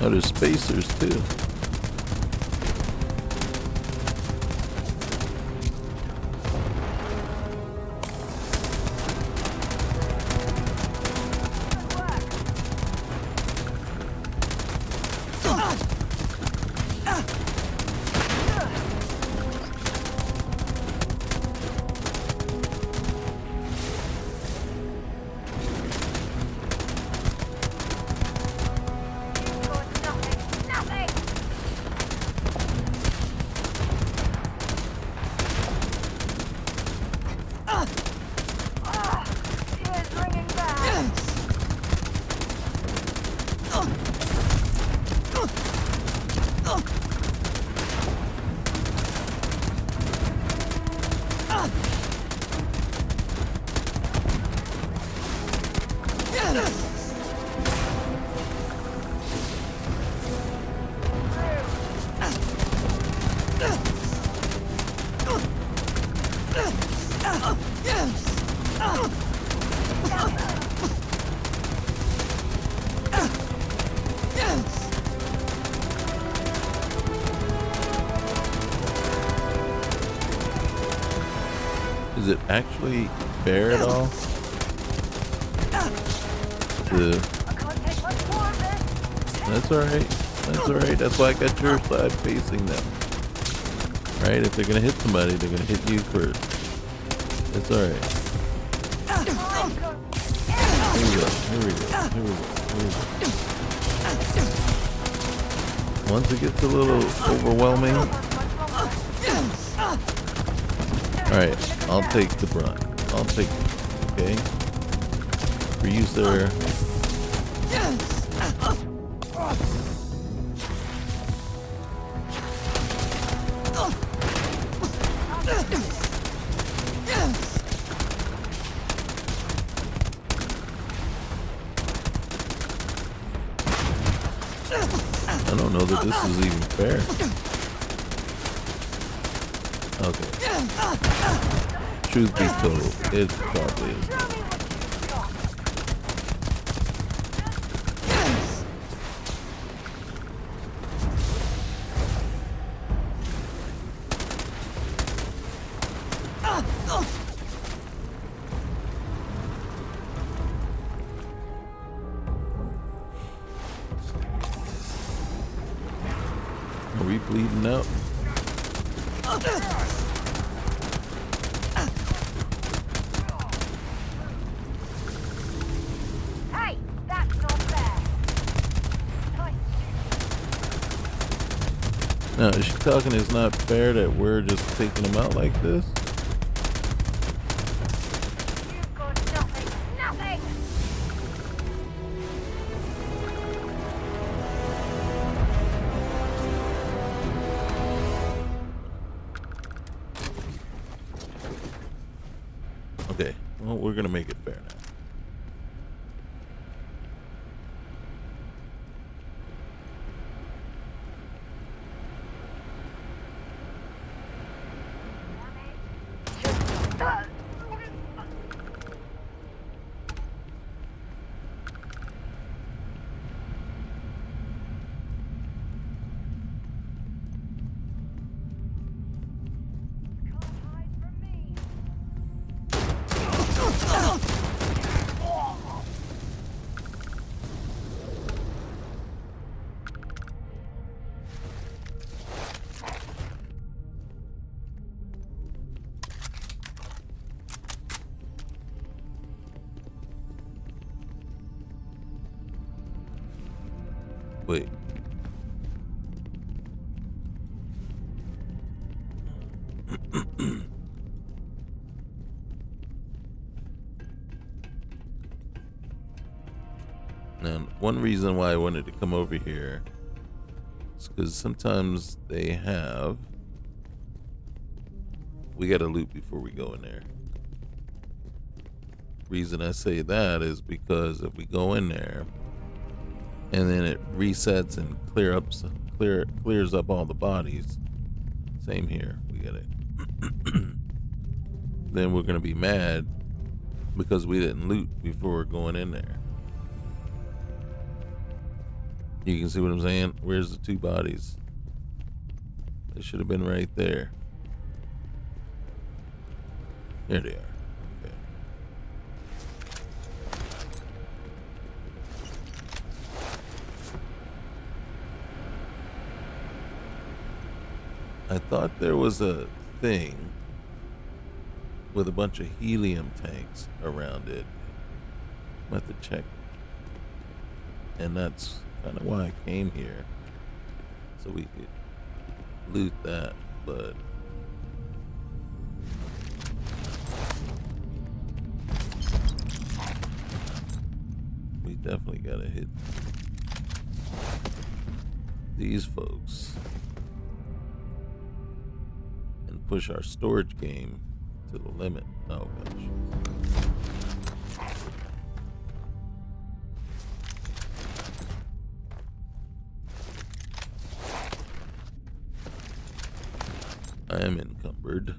Oh, there's spacers too. Is it actually fair at all? That's alright. That's alright. That's why I got your side facing them. Right? If they're gonna hit somebody, they're gonna hit you first. It's alright. Here we go. Here we go. Here we go. Here we go. Once it gets a little overwhelming. Alright, I'll take the brunt. I'll take it. Okay? For you, sir. I don't know that this is even fair. Okay. Truth be told, it probably is. Are we bleeding out? Now, is she talking it's not fair that we're just taking them out like this? You've got nothing. Nothing! Okay, well, we're gonna make it fair now. Wait. And one reason why I wanted to come over here is because sometimes we gotta loot before we go in there. Reason I say that is because if we go in there and then it resets and clears up all the bodies, same here, we gotta then we're gonna be mad because we didn't loot before we're going in there. You can see what I'm saying? Where's the two bodies? They should have been right there. There they are. Okay. I thought there was a thing with a bunch of helium tanks around it. I'm have to check. And that's kind of why I came here. So we could loot that, but we definitely gotta hit these folks and push our storage game to the limit. Oh gosh. I am encumbered.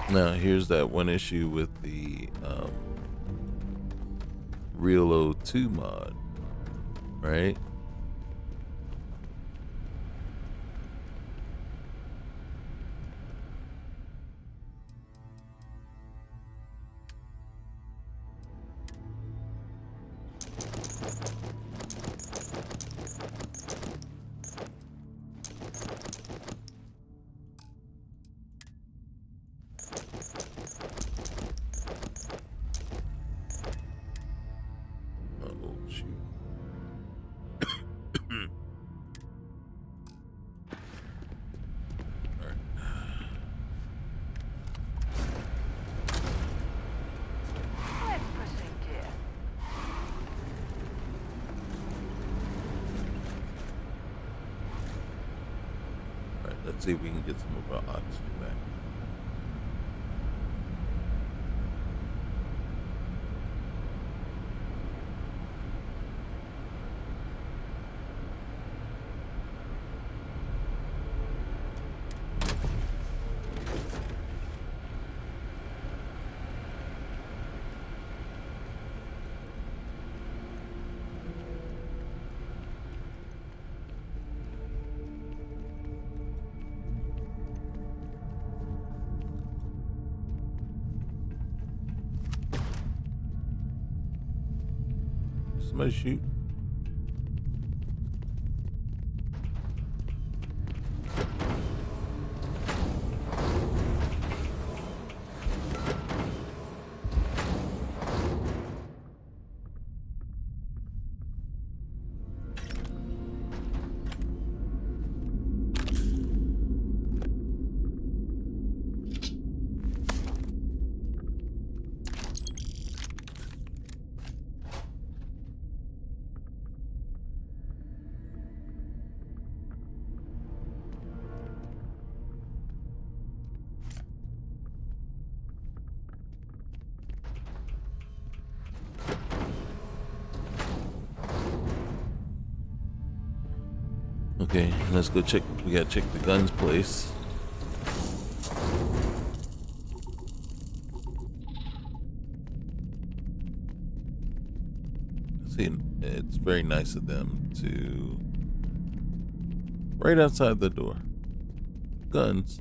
Now, here's that one issue with the Real O2 mod, right? Let's see if we can get some of our oxygen back. Somebody shoot. Okay, let's go check. We gotta check the guns place. See, it's very nice of them to right outside the door. Guns.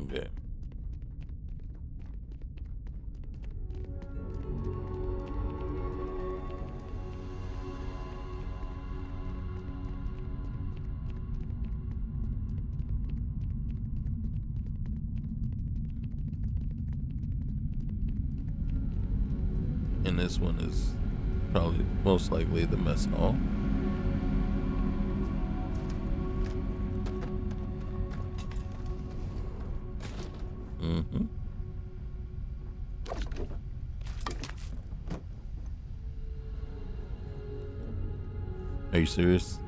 Okay. And this one is probably most likely the mess hall. Mm-hmm. Are you serious?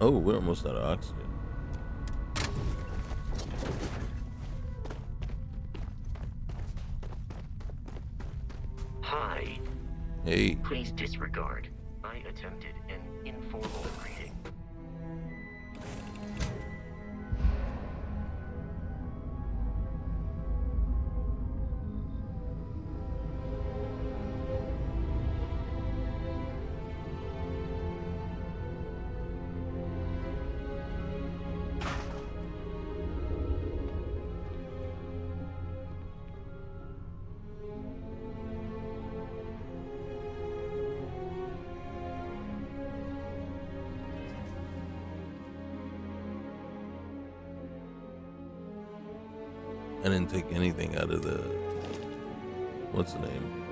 Oh, we're almost out of oxygen. Hi. Hey. Please disregard. I attempted an informal greeting. I didn't take anything out of the, what's the name?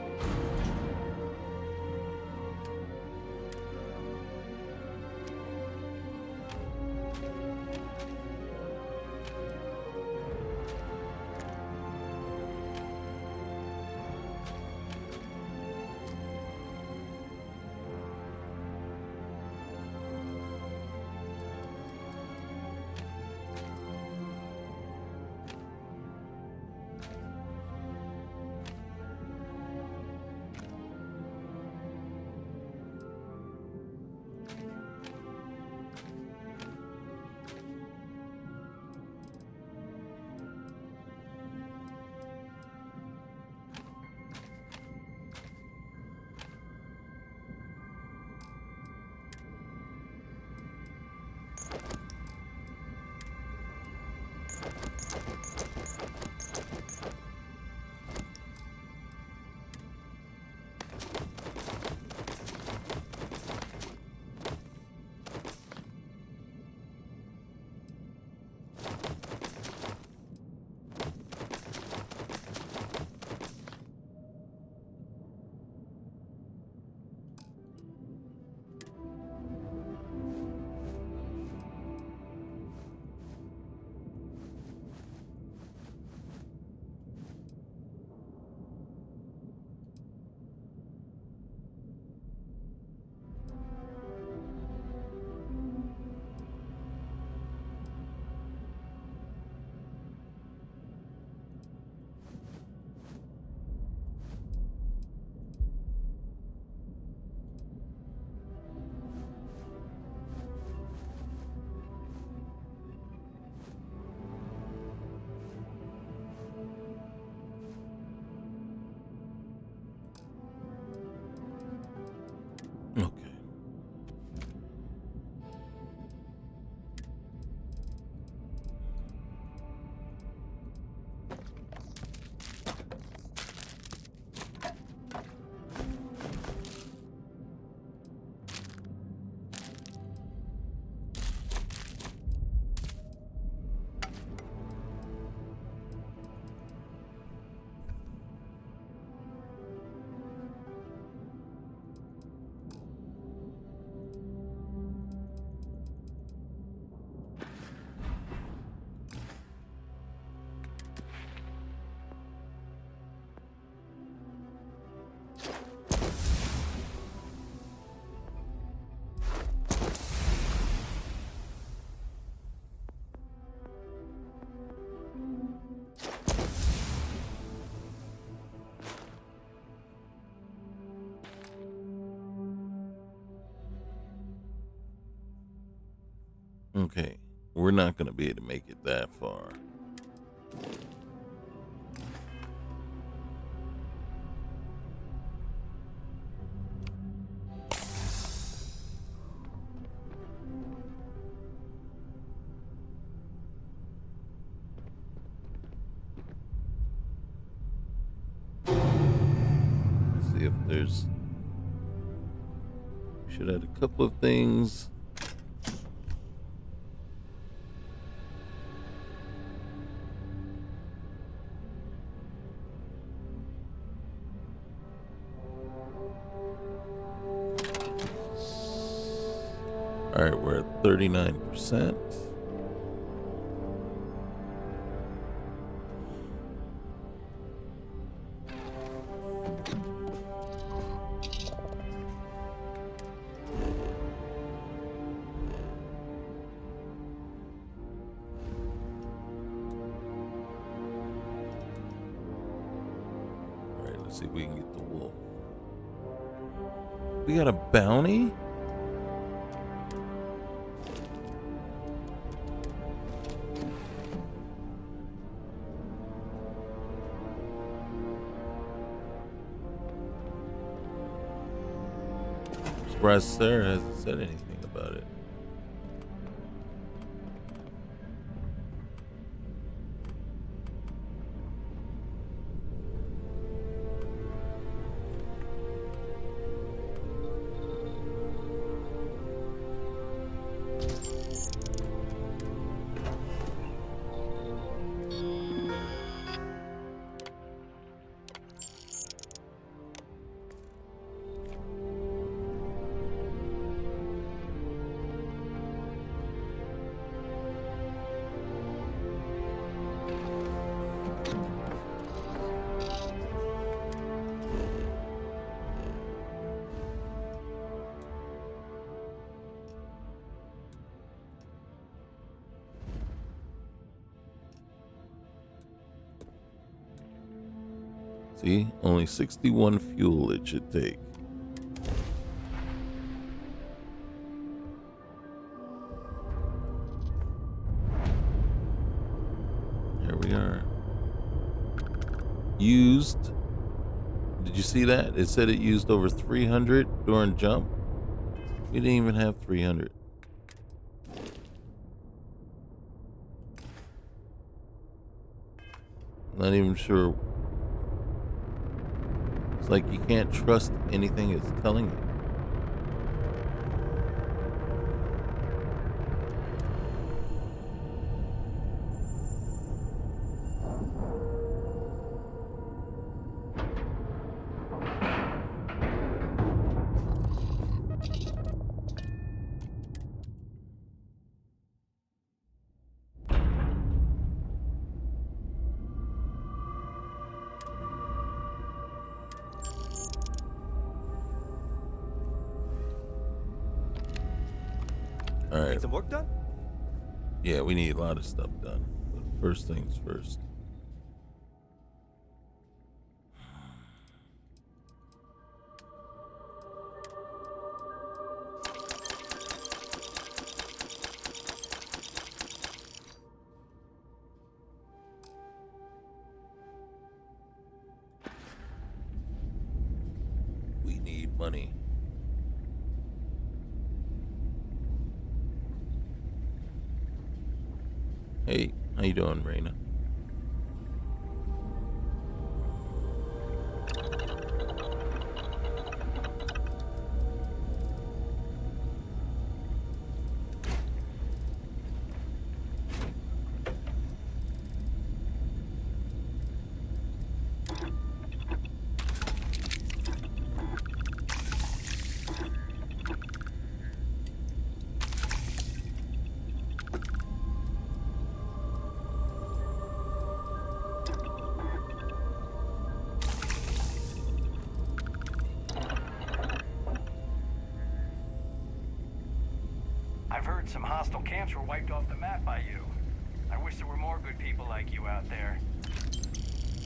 Okay. Okay, we're not going to be able to make it that far. Let's see if there's, should add a couple of things. All right, we're at 39%. See if we can get the wolf. We got a bounty? I'm surprised Sarah hasn't said anything about it. See, only 61 fuel it should take. Here we are. Used. Did you see that? It said it used over 300 during jump. We didn't even have 300. Not even sure. It's like you can't trust anything it's telling you. All right. Need some work done? Yeah, we need a lot of stuff done. But first things first. We need money. Hey, how you doing, Raina? I've heard some hostile camps were wiped off the map by you. I wish there were more good people like you out there.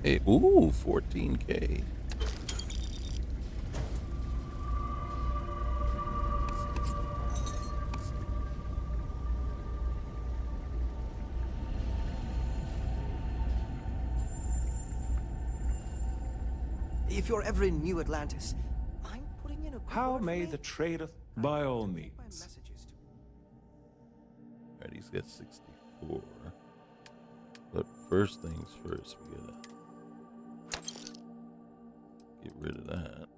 Hey, ooh, 14K. If you're ever in New Atlantis, I'm putting in a good How word for may me. the trader? By all means. My messages to- Alright, he's got 64. But first things first, we gotta get rid of that.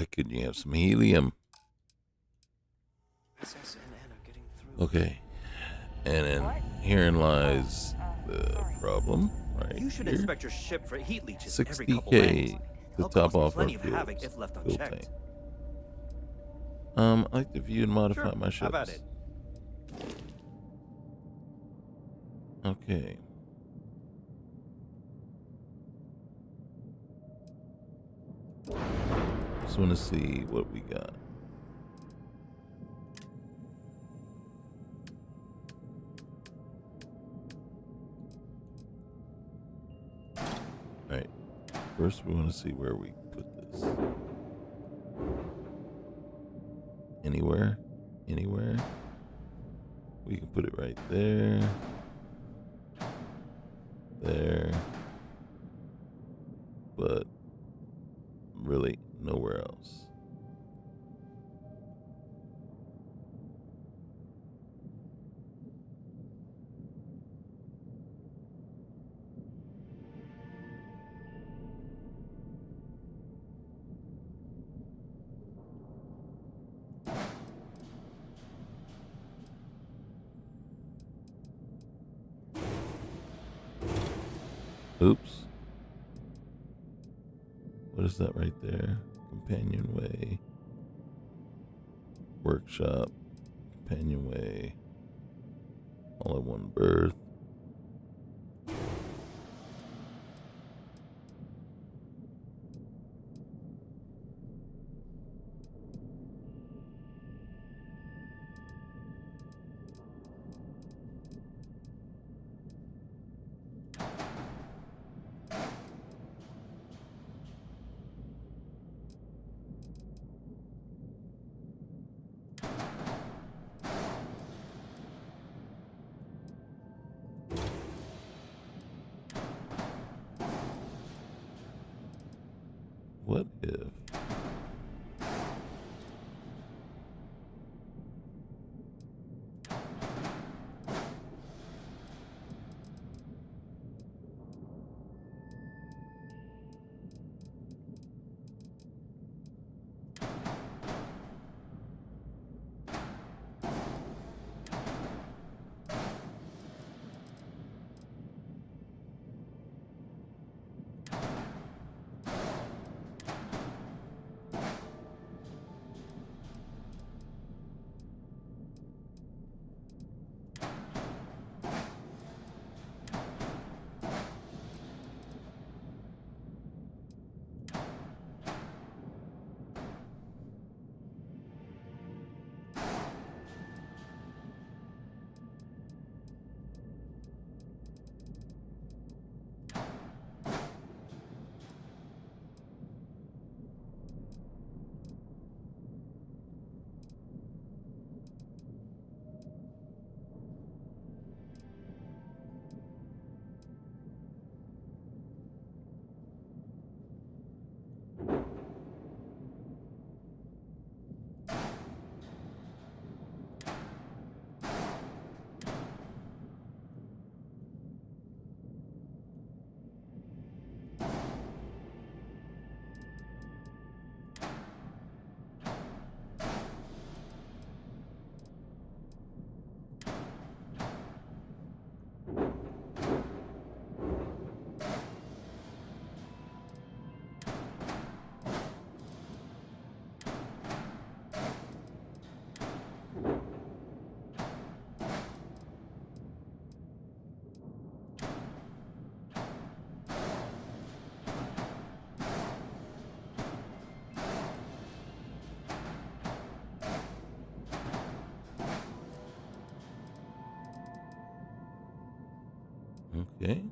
why couldn't you have some helium? SS and N are getting through. Okay. And then herein lies the problem, right You should here. inspect your ship for heat leeches every couple 60K lanes. to They'll top cause off our plenty of havoc fuel if left tank. unchecked. I like to view and modify Sure, my ships. have at it. Okay. Just want to see what we got. Alright. First, we want to see where we put this. Anywhere? Anywhere? We can put it right there. There. But really nowhere else. Oops. What is that right there? Companionway. Workshop. Companionway. All in one berth. What if? Okay.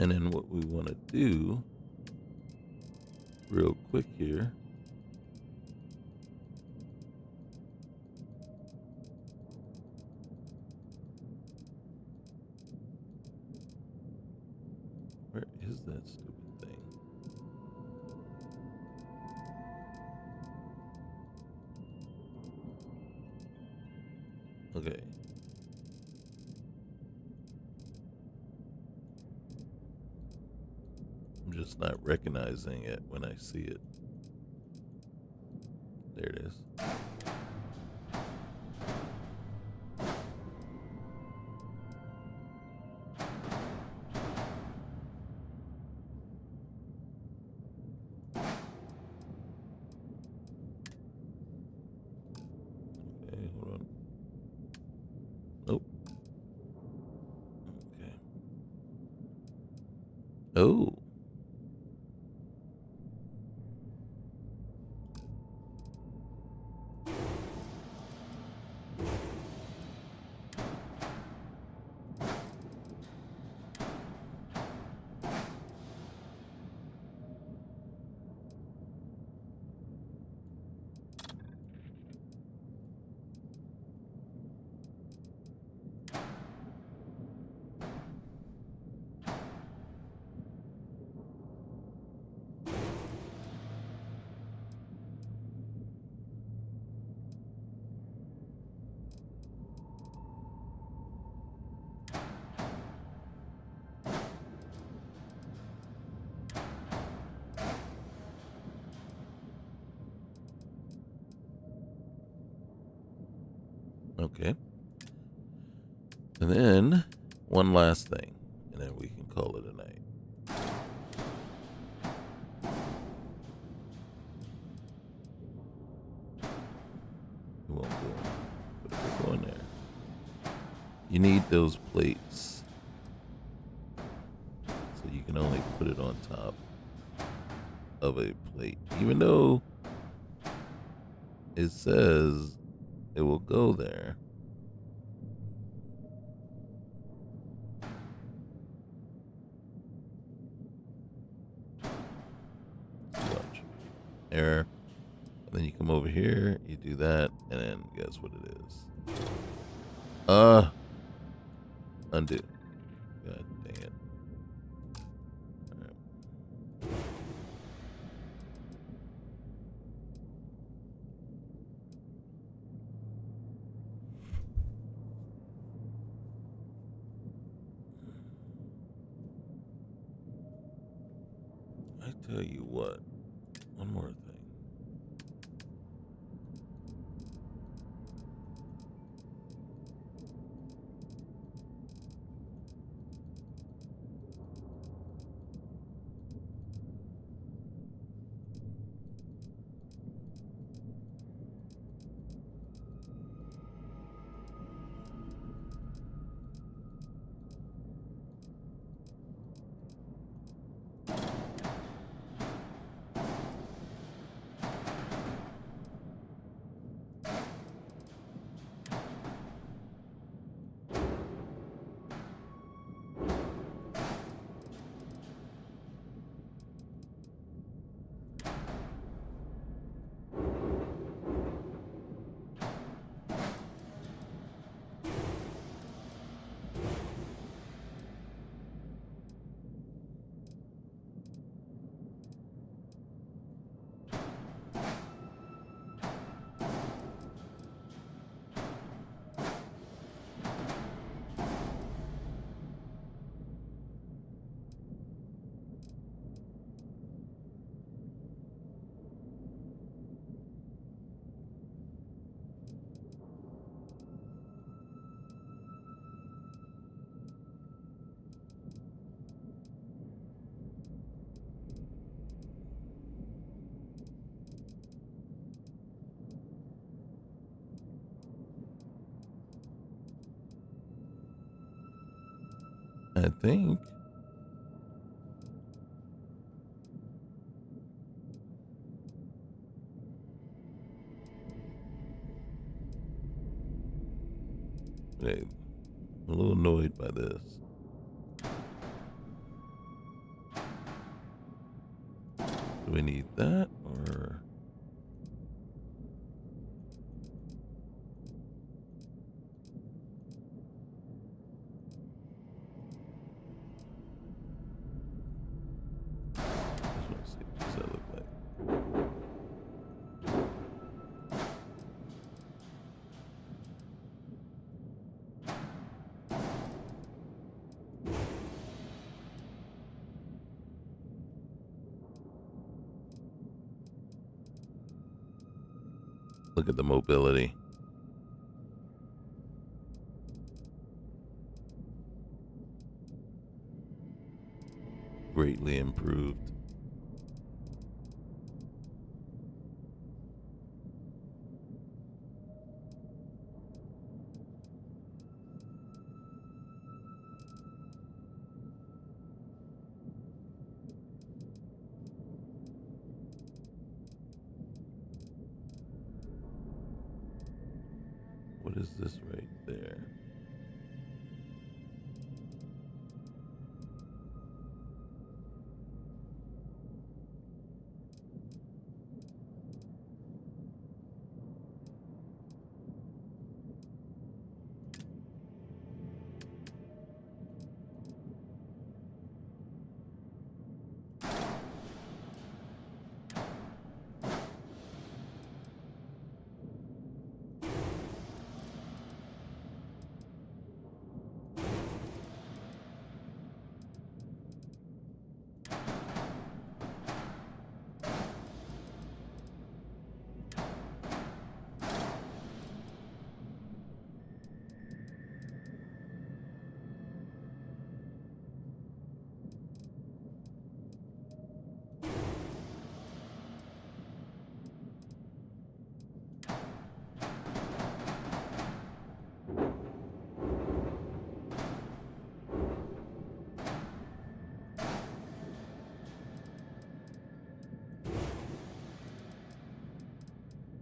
And then what we want to do real quick here. Where is that stupid thing? Okay. I'm just not recognizing it when I see it. There it is. Okay, hold on. Nope. Okay. Oh. Okay. And then one last thing, and then we can call it a night. We won't go in, but we'll go in there. You need those plates, so you can only put it on top of a plate, even though it says it will go there. Watch. Error. And then you come over here, you do that, and then guess what it is? Undo. God dang it. Alright. I tell you what, one more thing. I think. Okay, I'm a little annoyed by this. Do we need that or? Let's see, what does that look like? Look at the mobility. Greatly improved. What is this right there?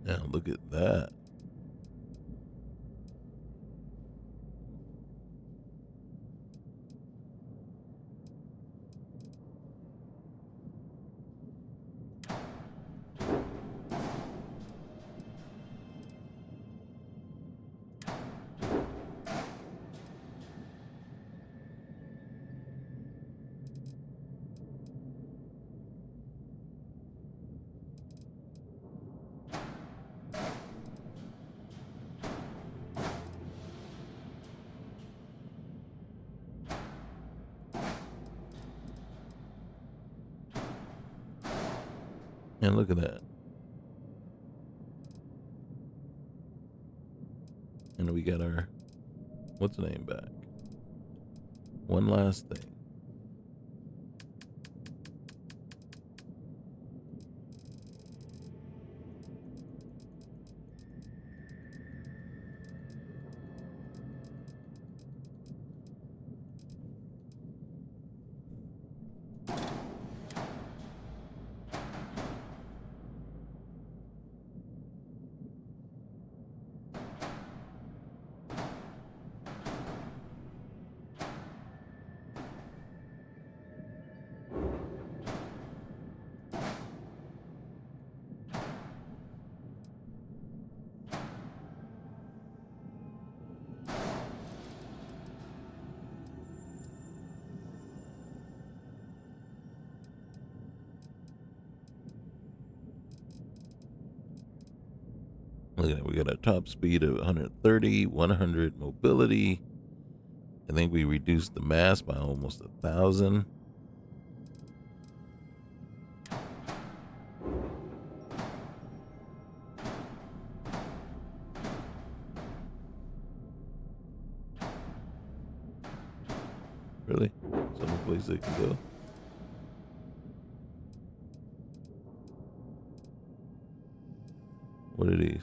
Now look at that. And look at that. And we got our, what's the name back? One last thing. Look at it. We got a top speed of 130, 100 mobility. I think we reduced the mass by almost 1,000. Really? Some place they can go. What are these?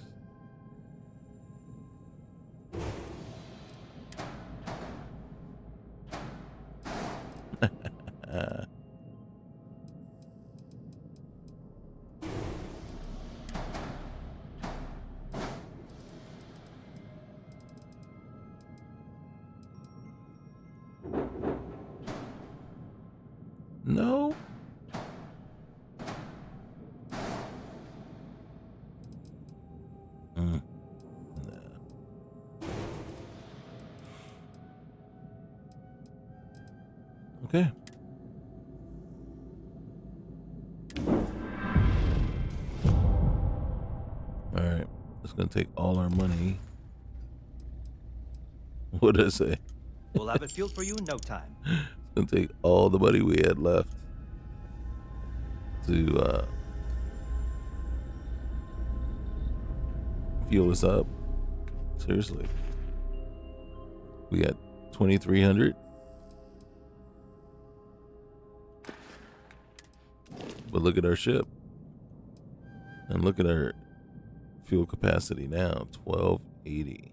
No. Okay. All right. It's going to take all our money. What did I say? We'll have it fueled for you in no time. It's going to take all the money we had left to fuel us up. Seriously. We got 2,300. But look at our ship. And look at our fuel capacity now, 1280.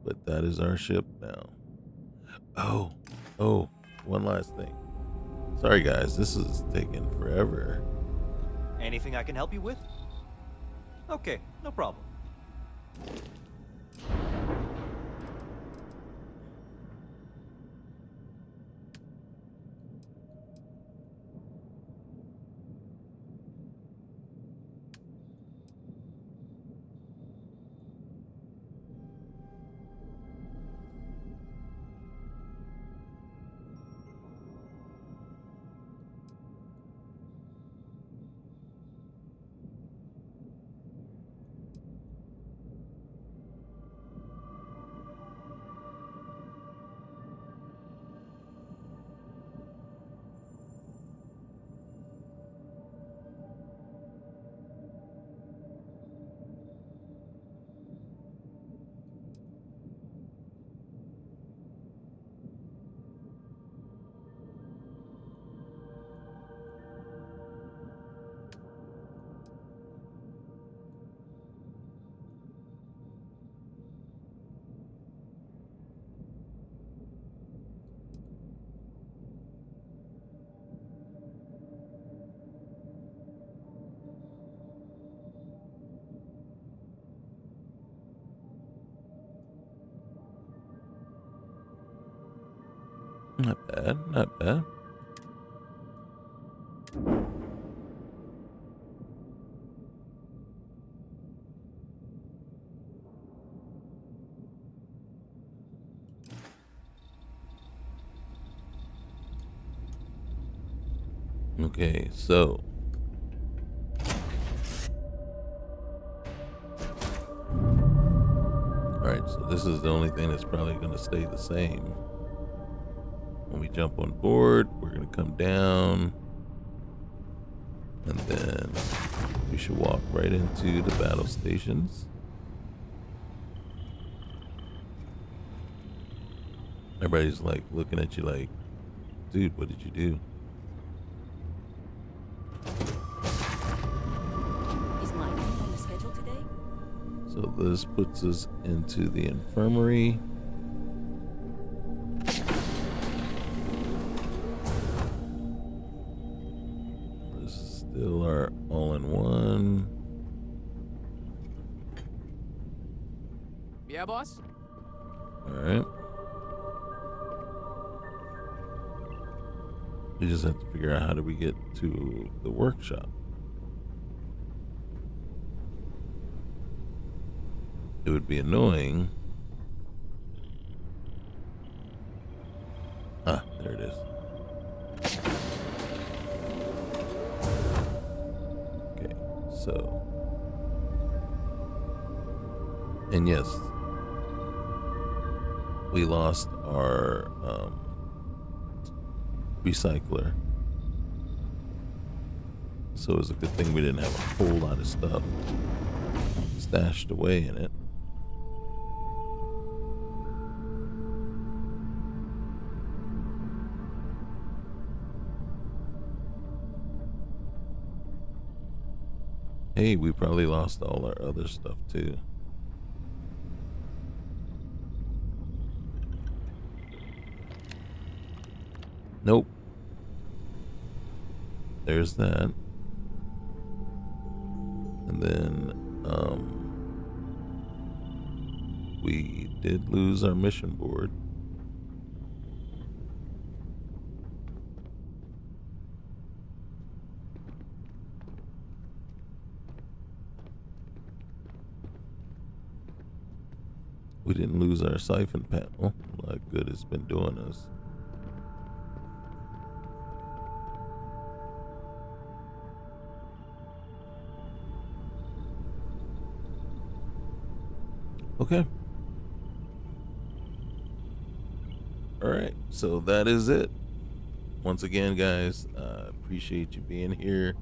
But that is our ship now. Oh, one last thing. Sorry guys, this is taking forever. Anything I can help you with? Okay, no problem. Not bad, not bad. Okay, so alright, so this is the only thing that's probably going to stay the same. When we jump on board, we're going to come down, and then we should walk right into the battle stations. Everybody's like looking at you like, dude, what did you do? Is mining on the schedule today? So this puts us into the infirmary. This is still our all-in-one. Yeah, boss? All right. We just have to figure out how do we get to the workshop. It would be annoying. Ah, there it is. Okay, so. And yes, we lost our recycler. So it's a good thing we didn't have a whole lot of stuff stashed away in it. Hey, we probably lost all our other stuff too. Nope. There's that. And then we did lose our mission board. We didn't lose our siphon panel. A lot of good it's been doing us. Okay. All right. So that is it. Once again, guys, appreciate you being here.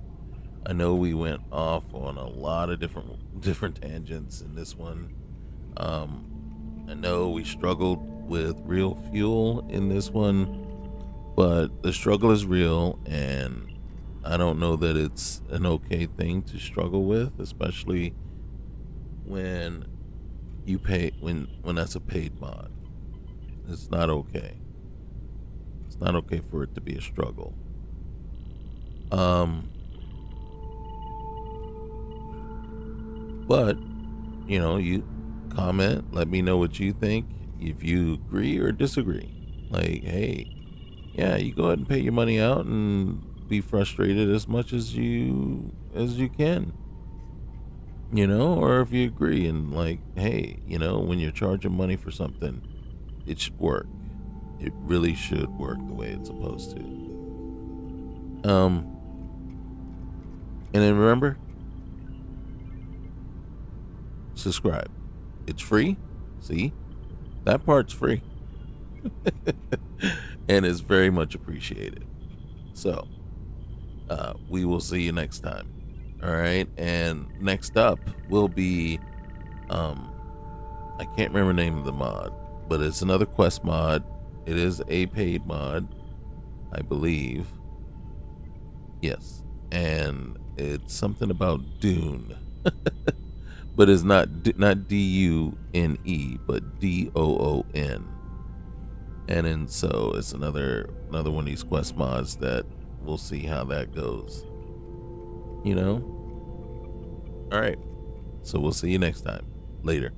I know we went off on a lot of different tangents in this one. I know we struggled with real fuel in this one, but the struggle is real, and I don't know that it's an okay thing to struggle with, especially when you pay when that's a paid mod. It's not okay. It's not okay for it to be a struggle. Um, but you comment, let me know what you think, if you agree or disagree. Like, hey, yeah, you go ahead and pay your money out and be frustrated as much as you can. Or if you agree and like, hey, when you're charging money for something, it should work. It really should work the way it's supposed to. And then remember, subscribe. It's free. See, that part's free. And it's very much appreciated. So, we will see you next time. All right. And next up will be, I can't remember the name of the mod, but it's another quest mod. It is a paid mod, I believe. Yes. And it's something about Dune. But it's not Dune, but DOON. And then so it's another one of these quest mods that we'll see how that goes. All right. So we'll see you next time. Later.